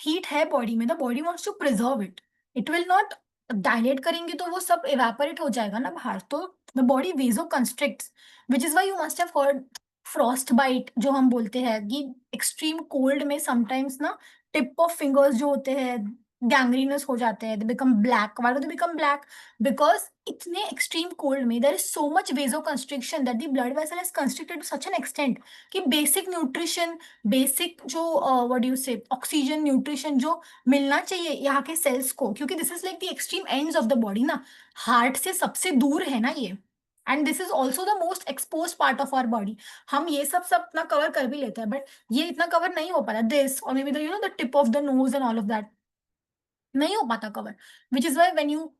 Speaker 1: heat है body में, the body wants to preserve it. It will not dilate करेंगे तो वो सब evaporate हो जाएगा ना बाहर, तो the body vasoconstricts, which is why you must have heard frostbite, जो हम बोलते हैं कि extreme cold में sometimes ना tip of fingers जो होते हैं gangrenous हो जाते हैं, they become black. Why do they become black? Because इतने extreme cold में there is so much vasoconstriction that the blood vessel is constricted to such an extent कि basic nutrition, basic जो what do you say, oxygen, nutrition जो मिलना चाहिए यहाँ के cells को, क्योंकि this is like the extreme ends of the body ना, heart से सबसे दूर है ना ये, and this is also the most exposed part of our body. हम ये सब अपना cover कर भी लेते हैं, but ये इतना cover नहीं हो पाता, this or maybe the tip of the nose and all of that नहीं हो पाता cover, which is why when you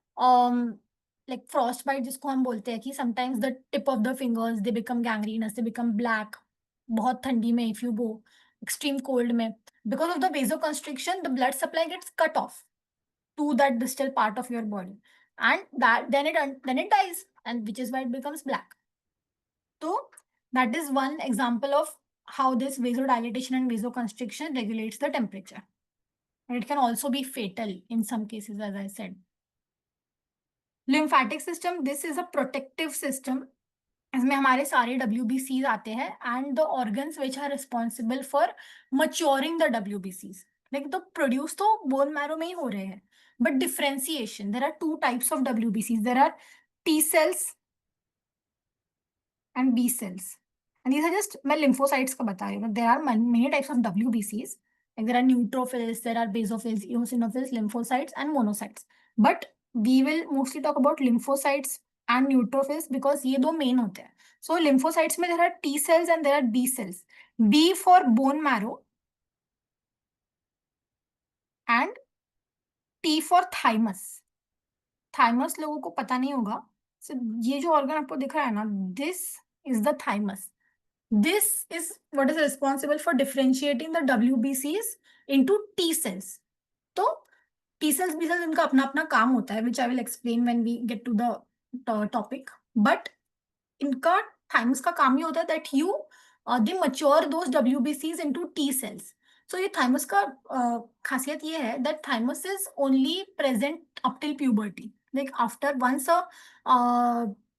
Speaker 1: like frostbite जिसको हम बोलते हैं कि sometimes the tip of the fingers they become gangrenous, they become black बहुत ठंडी में, if you go extreme cold में, because of the vasoconstriction the blood supply gets cut off to that distal part of your body, and then it dies, and which is why it becomes black. So that is one example of how this vasodilatation and vasoconstriction regulates the temperature. And it can also be fatal in some cases, as I said. Lymphatic system, this is a protective system. इसमें हमारे सारे WBCs आते हैं, and the organs which are responsible for maturing the WBCs. Like the produce तो bone marrow में ही हो रहे हैं, but differentiation. There are two types of WBCs. There are T cells and B cells. And these are just मैं lymphocytes का बता रही हूँ. There are many types of WBCs. Like there are neutrophils, there are basophils, eosinophils, lymphocytes, and monocytes. But we will mostly talk about lymphocytes and neutrophils because ये दो main होते हैं. So lymphocytes में there are T cells and there are B cells. B for bone marrow and T for thymus. Thymus लोगों को पता नहीं होगा. So ये जो organ आपको दिख रहा है ना, this is the thymus. This is what is responsible for differentiating the WBCs into T cells. तो T cells, B cells इनका अपना अपना काम होता है, which I will explain when we get to the topic. But इनका thymus का काम ये होता है that you they mature those WBCs into T cells. So ये thymus का खासियत ये है that thymus is only present up till puberty. Like after once a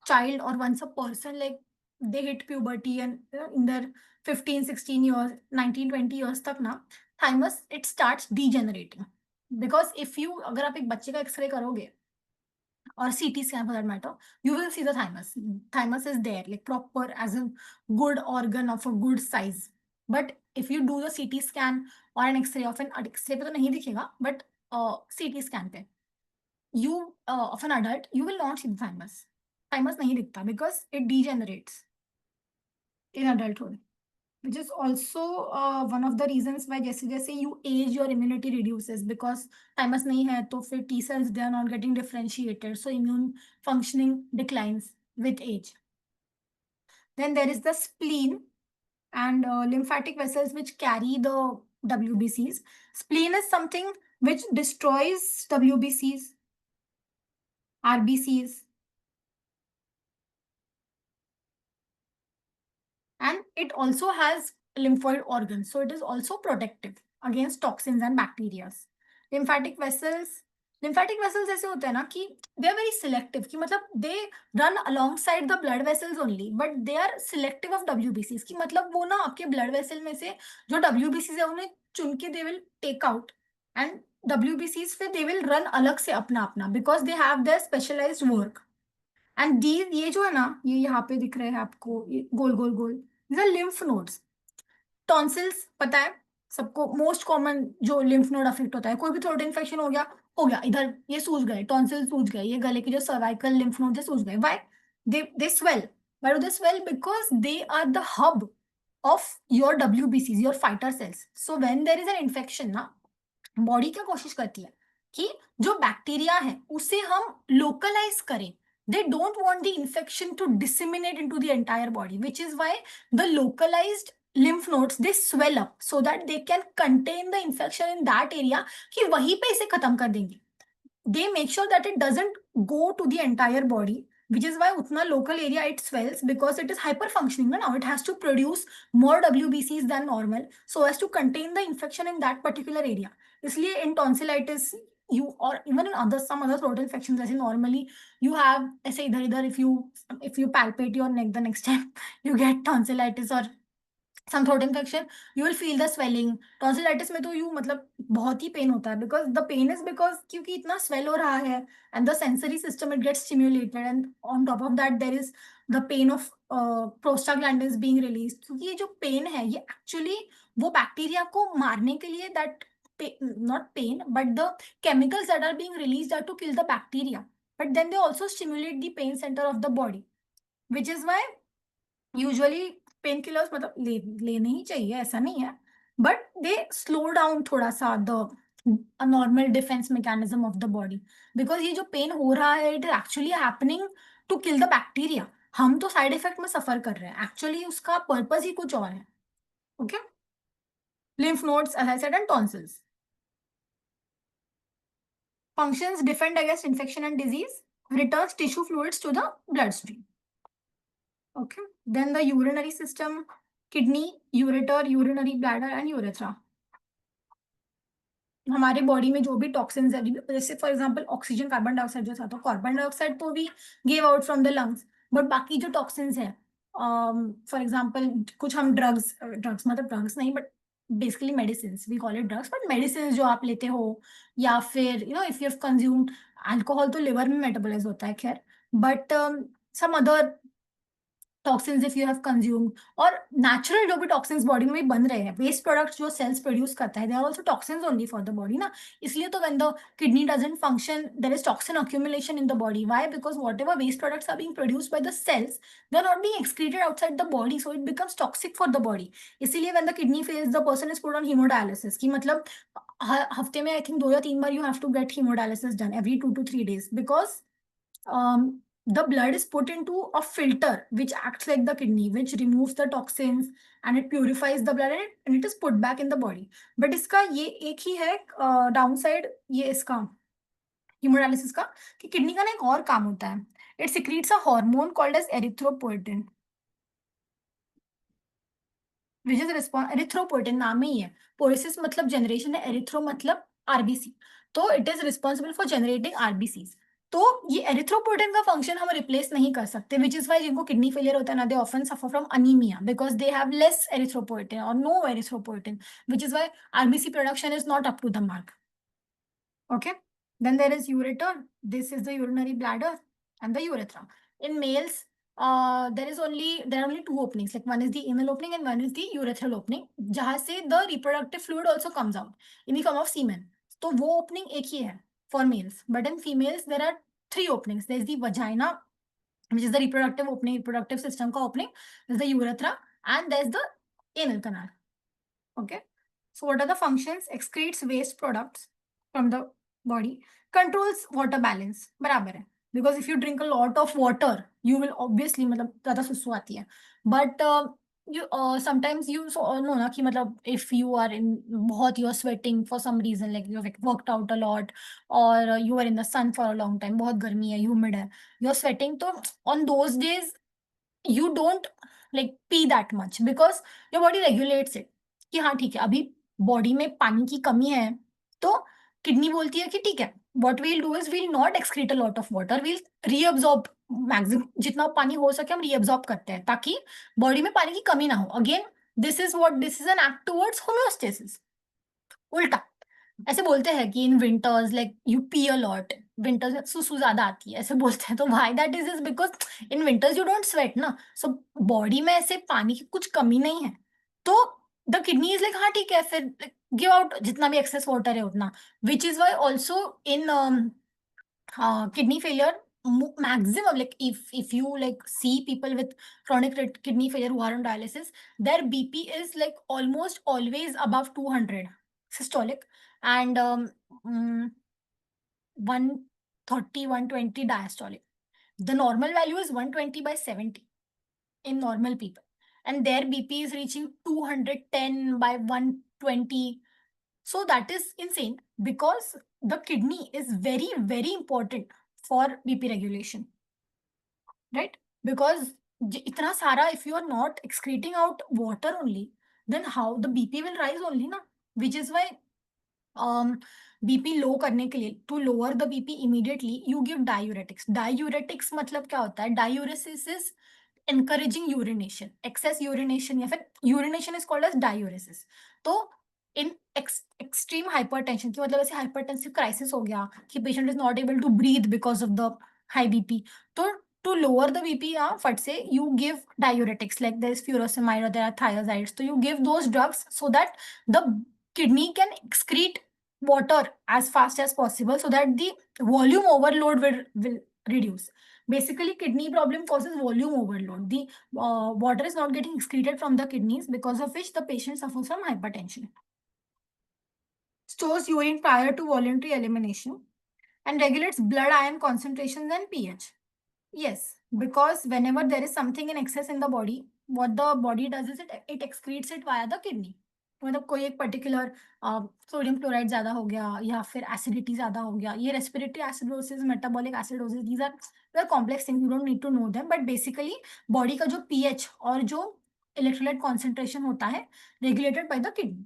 Speaker 1: child or once a person like they hit puberty and in their 15, 16 years, 19, 20 years तक ना thymus it starts degenerating. Because if you अगर आप एक बच्चे का x ray करोगे or CT scan for that matter, you will see the thymus. Thymus is there, like proper as a good organ of a good size. But if you do the CT scan or an X-ray of an X-ray पे तो नहीं दिखेगा, but CT scan पे, you of an adult, you will not see the thymus. Thymus नहीं दिखता because it degenerates in adulthood. Which is also one of the reasons why जैसे जैसे you age your immunity reduces because thymus नहीं है तो फिर T cells they are not getting differentiated, so immune functioning declines with age. Then there is the spleen and lymphatic vessels which carry the WBCs. Spleen is something which destroys WBCs, RBCs, and it also has lymphoid organs, so it is also protective against toxins and bacteria. Lymphatic vessels ऐसे होते हैं ना कि they are very selective, कि मतलब they run alongside the blood vessels only, but they are selective of WBCs, कि मतलब वो ना आपके blood vessel में से जो WBCs है उन्हें चुन के they will take out and WBCs फिर they will run अलग से अपना अपना because they have their specialized work. And these ये जो है ना ये यहाँ पे दिख रहे हैं आपको ये गोल गोल गोल लिम्फ नोड्स. टॉन्सिल्स पता है सबको मोस्ट कॉमन जो लिम्फ नोड अफेक्ट होता है, कोई भी थ्रोट इन्फेक्शन हो गया इधर ये सूज गए, टॉन्सिल सूज गए, ये गले के जो सर्वाइकल लिम्फ नोड सूज गए. Why they swell? Why do they swell? Because they are the hub of your WBCs, your fighter cells. So when there is an infection ना, बॉडी क्या कोशिश करती है कि जो बैक्टीरिया है उसे हम लोकलाइज करें. They don't want the infection to disseminate into the entire body, which is why the localized lymph nodes they swell up so that they can contain the infection in that area कि वहीं पे इसे खत्म कर देंगे. They make sure that it doesn't go to the entire body, which is why utna local area it swells because it is hyper functioning. Now it has to produce more WBCs than normal so as to contain the infection in that particular area. इसलिए in tonsillitis you or even in some other throat infections ऐसे normally you have ऐसे इधर इधर if you palpate your neck the next time you get tonsillitis or some throat infection you will feel the swelling. Tonsillitis में तो you मतलब बहुत ही pain होता है because the pain is because क्योंकि इतना swell हो रहा है and the sensory system it gets stimulated and on top of that there is the pain of prostaglandins being released. क्योंकि ये जो pain है ये actually वो बैक्टीरिया को मारने के लिए that not pain but the chemicals that are being released are to kill the bacteria, but then they also stimulate the pain center of the body, which is why usually pain killers मतलब लेने ही चाहिए ऐसा नहीं है, but they slow down थोड़ा सा the normal defence mechanism of the body. Because ये जो पेन हो रहा है it is actually happening to kill the bacteria. हम तो साइड इफेक्ट में सफर कर रहे हैं, एक्चुअली उसका पर्पस ही कुछ और है. Okay, lymph nodes as I said and tonsils. Functions: defend against infection and disease, returns tissue fluids to the bloodstream. Okay, then the urinary system: kidney, ureter, urinary bladder and urethra. हमारे body में जो भी toxins है जैसे for example oxygen, carbon dioxide जो था तो carbon dioxide तो भी give out from the lungs, but बाकी जो टॉक्सिन्स है फॉर एग्जांपल कुछ हम ड्रग्स मतलब ड्रग्स नहीं but basically medicine, we call it drugs, but medicine जो आप लेते हो या फिर you know if you have consumed alcohol तो लिवर में मेटाबोलाइज होता है खैर, but some other toxins if you have consumed, और नेचुरल जो भी टॉक्सिन्स बॉडी में भी बन रहे हैं, वेस्ट प्रोडक्ट्स जो सेल्स प्रोड्यूस करता है, they are also toxins only for the body ना. इसलिए तो when the kidney doesn't function, there is toxin accumulation in the body. Why? Because whatever waste products are being produced by the cells, they are not being excreted outside the body, so it becomes toxic for the body. इसीलिए when the kidney fails, the person is put on hemodialysis. कि मतलब हफ्ते में I think 2 या 3 बार you have to get hemodialysis done every 2 to 3 days, because the blood is put into a filter which acts like the kidney, which removes the toxins and it purifies the blood, and it is put back in the body. But इसका ये एक ही है downside, ये इसका hemolysis का, कि kidney का ना एक और काम होता है. It secretes a hormone called as erythropoietin, which is erythropoietin नाम ही है. पोएसिस मतलब जनरेशन है, एरिथ्रो मतलब आरबीसी, तो it is responsible for generating RBCs. तो ये एरिथ्रोपोइटिन का फंक्शन हम रिप्लेस नहीं कर सकते, विच इज वाई जिनको किडनी फेलियर होता है ना, they often suffer from anaemia because they have less erythropoietin और no erythropoietin, which is why RBC production is not up to the mark. Okay, then there is ureter. This is the urinary bladder and the urethra. In males, there are only two openings. Like one is the anal opening and one is the urethral opening. जहाँ से the reproductive fluid also comes out in the form of semen. तो वो opening एक ही है for males. But in females there are 3 openings. There is the vagina, which is the reproductive opening, reproductive system का opening. There is the urethra and there is the anal canal. Okay. So what are the functions? Excretes waste products from the body, controls water balance, बराबर है. Because if you drink a lot of water, you will obviously मतलब ज़्यादा सुसु आती है. But you sometimes you know ना कि मतलब if you are in बहुत you are sweating for some reason, like you have worked out a lot or you are in the sun for a long time, बहुत गर्मी है, humid है, you are sweating, तो on those days you don't like pee that much because your body regulates it. कि हाँ ठीक है, अभी बॉडी में पानी की कमी है, तो किडनी बोलती है कि ठीक है, what we'll do is we'll not excrete a lot of water, we'll reabsorb maximum, जितना पानी हो सके हम reabsorb करते हैं ताकि बॉडी में पानी की कमी ना हो. Again this is an act towards homeostasis. उल्टा ऐसे बोलते हैं कि in winters like U P a lot, winters में सुसु ज्यादा आती है, ऐसे बोलते हैं. तो why that is because in winters you don't sweat ना, सो बॉडी में ऐसे पानी की कुछ कमी नहीं है, तो द किडनी इज लाइक हाँ ठीक है, फिर गिव आउट जितना भी एक्सेस वाटर है उतना, which is why also in kidney failure maximum, like if you like see people with chronic kidney failure who are on dialysis, their BP is like almost always above 200 systolic and 130 120 diastolic. The normal value is 120/70 in normal people, and their BP is reaching 210/120. So that is insane because the kidney is very, very important for BP regulation, right? Because itna sara, if you are not excreting out water only, then how the BP will rise only na? Which is why BP लो करने के लिए, to lower the BP immediately, you give diuretics. Diuretics मतलब क्या होता है? Diuresis is encouraging urination. Excess urination या फिर urination is called as diuresis. तो in extreme hypertension की मतलब ऐसे hypertensive crisis हो गया कि patient is not able to breathe because of the high BP, तो to lower the BP फट से you give diuretics, like there is furosemide or there are thiazides, so you give those drugs so that the kidney can excrete water as fast as possible so that the volume overload will reduce. Basically, kidney problem causes volume overload. The water is not getting excreted from the kidneys, because of which the patient suffers from hypertension. Stores urine prior to voluntary elimination and regulates blood ion concentrations and pH. Yes, because whenever there is something in excess in the body, what the body does is it excretes it via the kidney. मतलब कोई एक particular sodium chloride ज्यादा हो गया या फिर acidity ज्यादा हो गया, ये respiratory acidosis, metabolic acidosis, these are complex things, you don't need to know them, but basically body का जो पीएच और जो इलेक्ट्रोलाइट कॉन्सेंट्रेशन होता है regulated by the kidney.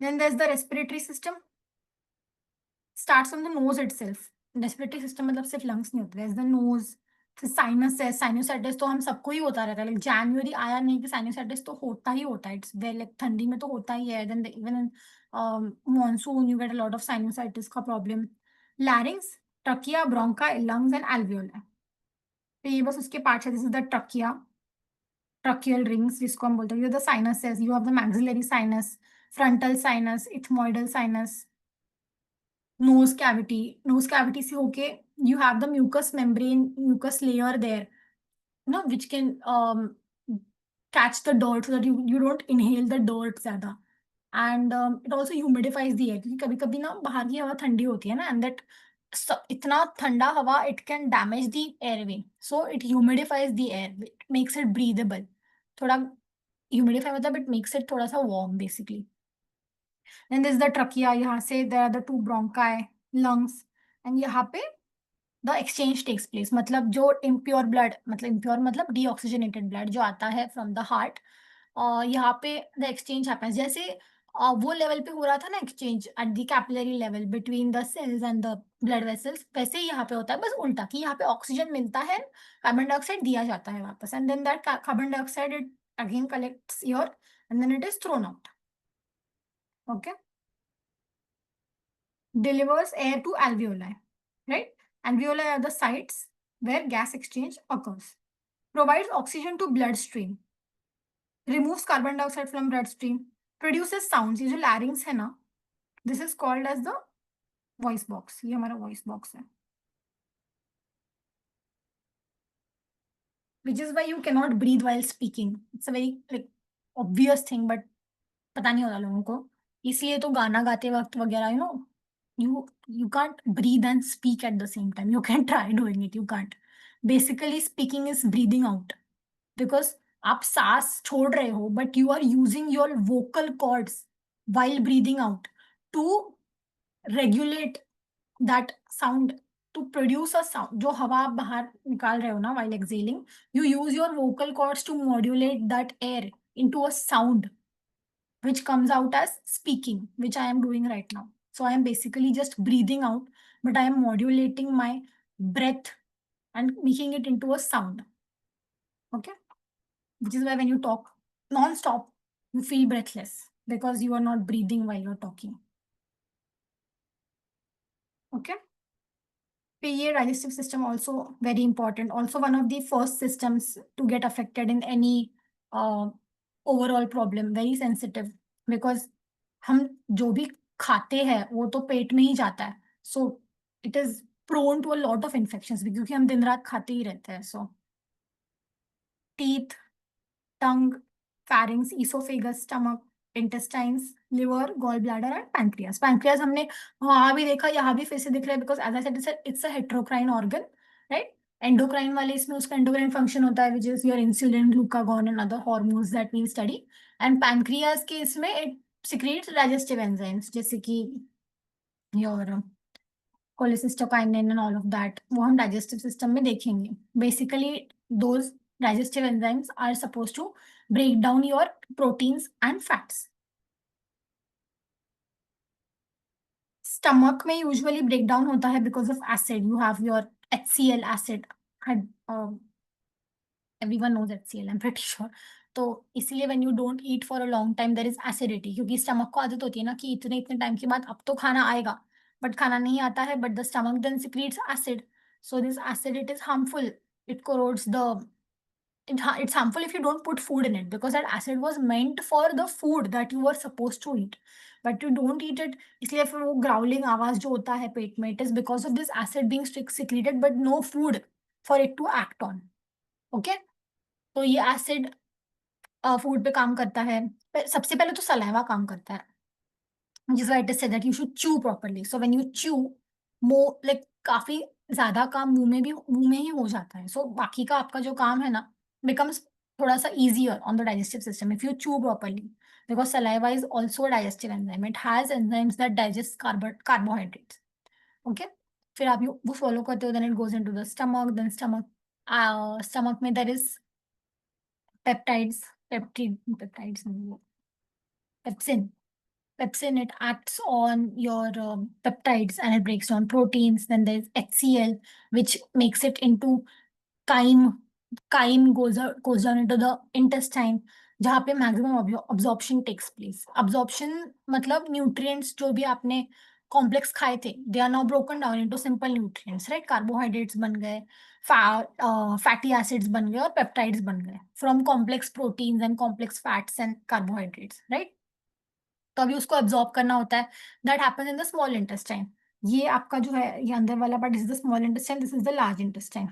Speaker 1: Then there's the respiratory system. Starts from the nose itself. Respiratory system मतलब सिर्फ lungs नहीं होता. There's the nose. फिर साइनस है, साइनोसाइटिस तो हम सबको ही होता रहता है. लाइक जनवरी आया नहीं कि साइनोसाइटिस तो होता ही होता है. इट्स वेल लाइक ठंडी में तो होता ही है. Then even in monsoon you get a lot of sinusitis का problem. Larynx, trachea, bronchi, lungs and alveoli. तो ये बस उसके पार्ट्स है. This is the tracheal rings जिसको हम बोलते हैं. The sinuses, you have the maxillary sinus, frontal sinus, ethmoidal sinus, nose cavity से होके you have the mucus layer there, which can catch the dirt so that you don't inhale the dirt ज़्यादा. And it also humidifies the air, क्योंकि कभी कभी ना बाहर की हवा ठंडी होती है ना, and that इतना ठंडा हवा it can damage the airway, so it humidifies the air, it makes it breathable. थोड़ा humidify मतलब it makes it थोड़ा सा warm basically. Then there's the trachea, यहाँ से there are the two bronchi, lungs, and यहाँ पे the exchange takes place. मतलब जो impure blood, मतलब impure मतलब deoxygenated blood जो आता है from the heart, यहाँ पे the exchange happens. जैसे वो लेवल पे हो रहा था ना exchange at the capillary level between the cells and the blood vessels, वैसे ही यहाँ पे होता है, बस उल्टा, कि यहाँ पे ऑक्सीजन मिलता है, कार्बन डाइऑक्साइड दिया जाता है वापस, and then that carbon dioxide it again collects here and then it is thrown out. Okay. Delivers air to alveoli, right? Alveoli are the sites where gas exchange occurs. Provides oxygen to bloodstream. Removes carbon dioxide from bloodstream. Produces sounds. ये जो larynx है ना, this is called as the voice box. ये हमारा voice box है. Which is why you cannot breathe while speaking. It's a very obvious thing, but पता नहीं होता लोगों को. इसलिए तो गाना गाते वक्त वगैरह, you can't breathe and speak at the same time. You can try doing it. You can't. Basically, speaking is breathing out. Because आप सांस छोड़ रहे हो, but you are using your vocal cords while breathing out to regulate that sound, to produce a sound. जो हवा आप बाहर निकाल रहे हो ना while exhaling, you use your vocal cords to modulate that air into a sound which comes out as speaking, which I am doing right now. So I am basically just breathing out, but I am modulating my breath and making it into a sound. Okay? Which is why when you talk non-stop, you feel breathless because you are not breathing while you're talking. Okay? PA digestive system also very important. Also one of the first systems to get affected in any overall problem. Very sensitive because हम जो भी खाते हैं वो तो पेट में ही जाता है. So it is prone to a lot of infections क्योंकि हम दिन रात खाते ही रहते हैं. So teeth, tongue, pharynx, esophagus, stomach, intestines, liver, gallbladder and pancreas. Pancreas हमने वहाँ भी देखा, यहाँ भी फिर से दिख रहा है because as I said it's a heterocrine organ, right? Endocrine वाले इसमें उसका endocrine function होता है which is your insulin, glucagon and other hormones that we study. And pancreas के इसमें it secretes digestive enzymes जैसे कि your cholecystokinin and all of that. वो हम digestive system में देखेंगे. Basically those digestive enzymes are supposed to break down your proteins and fats. Stomach में usually breakdown होता है because of acid. You have your HCl acid. Everyone knows HCl, I'm pretty sure. तो इसीलिए when you don't eat for a long time there is acidity, क्योंकि stomach को आदत होती है ना कि इतने टाइम के बाद अब तो खाना आएगा, but खाना नहीं आता है, but the stomach then secretes acid. So this acid, it is harmful. It corrodes the it's harmful if you don't put food in it because that acid was meant for the food that you were supposed to eat, but you don't eat it. इसलिए फिर वो growling आवाज जो होता है पेट में, it is because of this acid being secreted but no food for it to act on. Okay? तो ये acid फूड पे काम करता है. सबसे पहले तो सलाइवा काम करता है, जिस why it is said that you should chew properly. So when you chew, more like काफी ज्यादा काम मुंह में ही हो जाता है. So बाकी का आपका जो काम है ना becomes थोड़ा सा easier on the digestive system if you chew properly, because saliva is also a digestive enzyme. It has enzymes that digest carbohydrates. Okay? फिर आप वो swallow करते हो, then it goes into the stomach. Then stomach में there is peptide, pepsin, it acts on your peptides and it breaks down proteins. Then there's HCl, which makes it into chyme. Chyme goes down into the intestine, जहाँ पे maximum absorption takes place. Absorption मतलब nutrients जो भी आपने complex खाए थे, they are now broken down into simple nutrients, right? Carbohydrates बन गए, फैटी एसिड्स बन गए और पेप्टाइड्स बन गए from complex proteins and complex fats and carbohydrates, right? तो अभी उसको एब्जॉर्ब करना होता है, that happens in the small intestine. ये आपका जो है ये अंदर वाला part, this is the small intestine, this is the large intestine.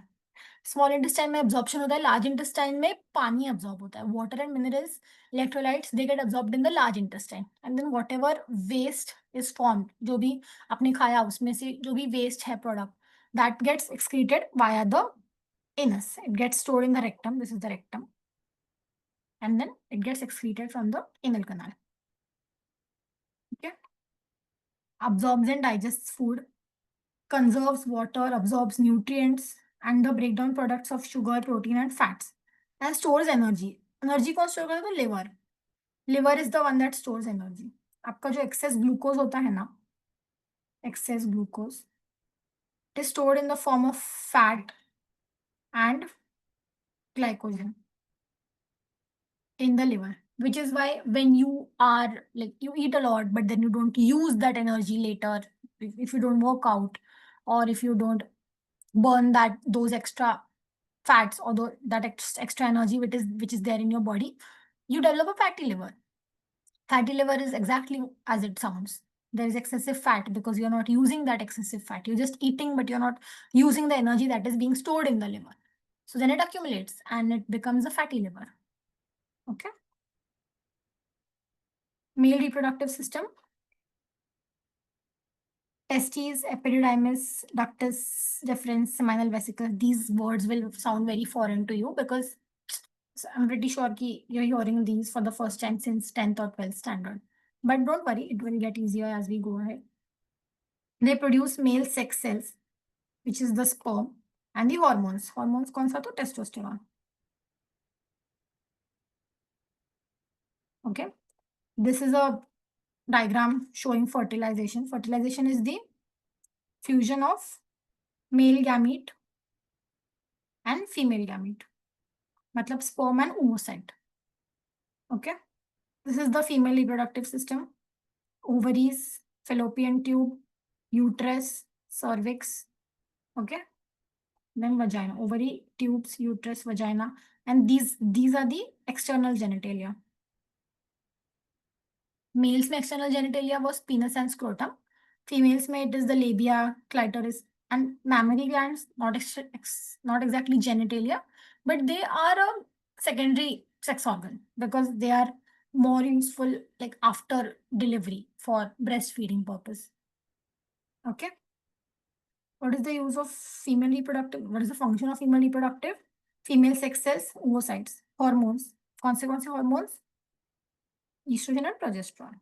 Speaker 1: Small intestine में एब्जॉर्प्शन होता है, लार्ज इंटेस्टाइन में पानी एब्जॉर्ब होता है, water and minerals, electrolytes, they get absorbed in the large intestine and then whatever waste is formed, जो भी आपने खाया उसमें से जो भी वेस्ट है product, that gets excreted via the anus, it gets stored in the rectum, this is the rectum, and then it gets excreted from the anal canal. Okay, absorbs and digests food, conserves water, absorbs nutrients and the breakdown products of sugar, protein and fats, and stores energy. Energy कौन store करता है? तो liver. Liver is the one that stores energy. आपका जो excess glucose होता है ना, excess glucose, it is stored in the form of fat and glycogen in the liver, which is why when you are like you eat a lot but then you don't use that energy later, if you don't work out or if you don't burn those extra fats or that extra energy which is there in your body, you develop a fatty liver. Fatty liver is exactly as it sounds. There is excessive fat because you're not using that excessive fat, you're just eating but you're not using the energy that is being stored in the liver, so then it accumulates and it becomes a fatty liver. Okay, male reproductive system, testes, epididymis, ductus deferens, seminal vesicles. These words will sound very foreign to you because I'm pretty sure you're hearing these for the first time since 10th or 12th standard. But don't worry, it will get easier as we go ahead. They produce male sex cells, which is the sperm, and the hormones. Hormones kaun sa? To testosterone. Okay. This is a diagram showing fertilization. Fertilization is the fusion of male gamete and female gamete. Matlab sperm and oocyte. Okay. This is the female reproductive system. Ovaries, fallopian tube, uterus, cervix. Okay. Then vagina. Ovary, tubes, uterus, vagina. And these are the external genitalia. Males में external genitalia was penis and scrotum. Females में it is the labia, clitoris, and mammary glands. Not exactly genitalia, but they are a secondary sex organ because they are more useful like after delivery for breastfeeding purpose. Okay. What is the use of female reproductive? What is the function of female reproductive? Female sex cells, oocytes, hormones. कौन से hormones? Estrogen and progesterone.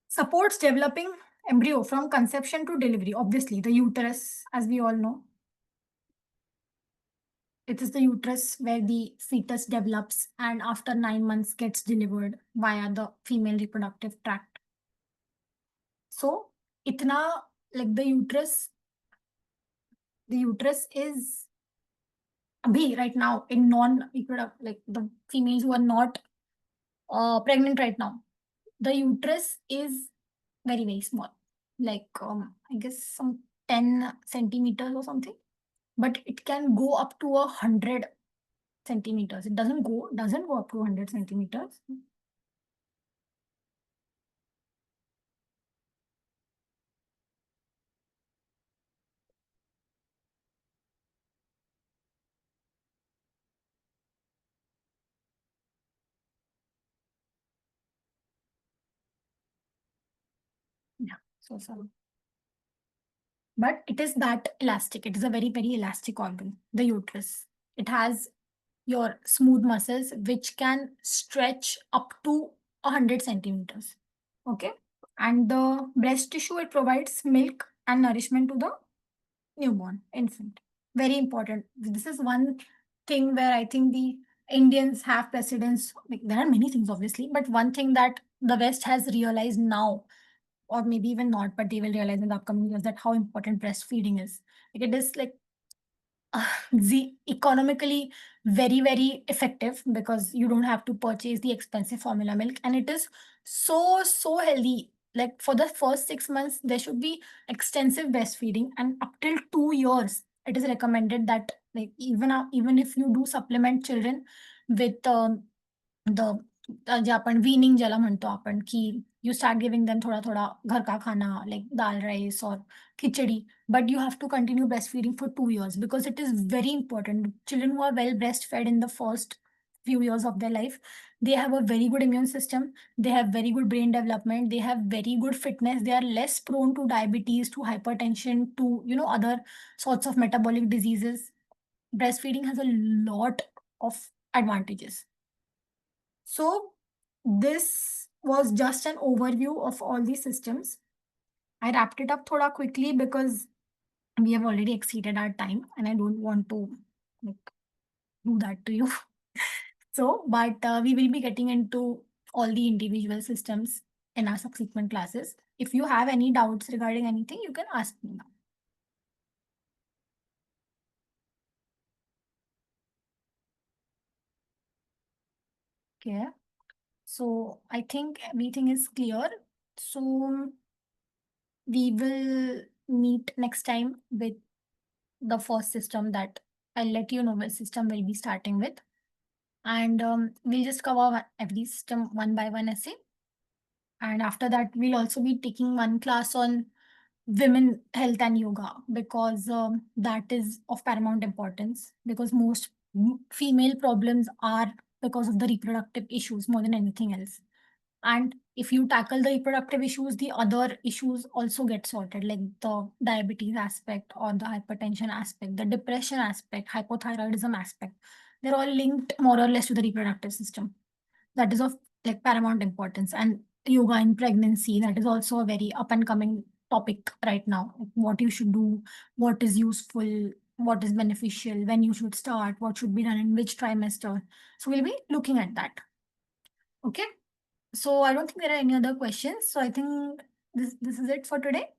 Speaker 1: Supports developing embryo from conception to delivery. Obviously, the uterus, as we all know. It is the uterus where the fetus develops and after 9 months gets delivered via the female reproductive tract. So, itna like the uterus is right now in non-reproductive, like the females who are not pregnant right now, the uterus is very, very small, like I guess some 10 centimeters or something, but it can go up to 100 centimeters. It doesn't go up to 100 centimeters. Yeah, so sorry. But it is that elastic. It is a very, very elastic organ, the uterus. It has your smooth muscles which can stretch up to 100 centimeters. Okay. And the breast tissue, it provides milk and nourishment to the newborn infant. Very important. This is one thing where I think the Indians have precedence. Like, there are many things, obviously, but one thing that the West has realized now, or maybe even not, but they will realize in the upcoming years, that how important breastfeeding is. Like, it is like economically very effective because you don't have to purchase the expensive formula milk, and it is so healthy. Like for the first 6 months there should be extensive breastfeeding, and up till 2 years it is recommended that, like, even if you do supplement children with the जे आपण weaning ज्याला म्हणतो आपण, की you start giving them थोड़ा थोड़ा घर का खाना like dal rice or khichdi, but you have to continue breastfeeding for 2 years because it is very important. Children who are well breastfed in the first few years of their life, they have a very good immune system, they have very good brain development, they have very good fitness, they are less prone to diabetes, to hypertension, to other sorts of metabolic diseases. Breastfeeding has a lot of advantages. So this was just an overview of all these systems. I wrapped it up thoda quickly because we have already exceeded our time and I don't want to like do that to you. But we will be getting into all the individual systems in our subsequent classes. If you have any doubts regarding anything, you can ask me now. Okay. So I think everything is clear. So we will meet next time with the first system that I'll let you know which system we'll be starting with. And we'll just cover every system one by one essay. And after that, we'll also be taking one class on women health and yoga because that is of paramount importance, because most female problems are because of the reproductive issues more than anything else. And if you tackle the reproductive issues, the other issues also get sorted, like the diabetes aspect or the hypertension aspect, the depression aspect, hypothyroidism aspect. They're all linked more or less to the reproductive system. That is of like paramount importance. And yoga in pregnancy, that is also a very up and coming topic right now. Like what you should do, what is useful, what is beneficial, when you should start, what should be done in which trimester. So we'll be looking at that. Okay. So I don't think there are any other questions. So I think this is it for today.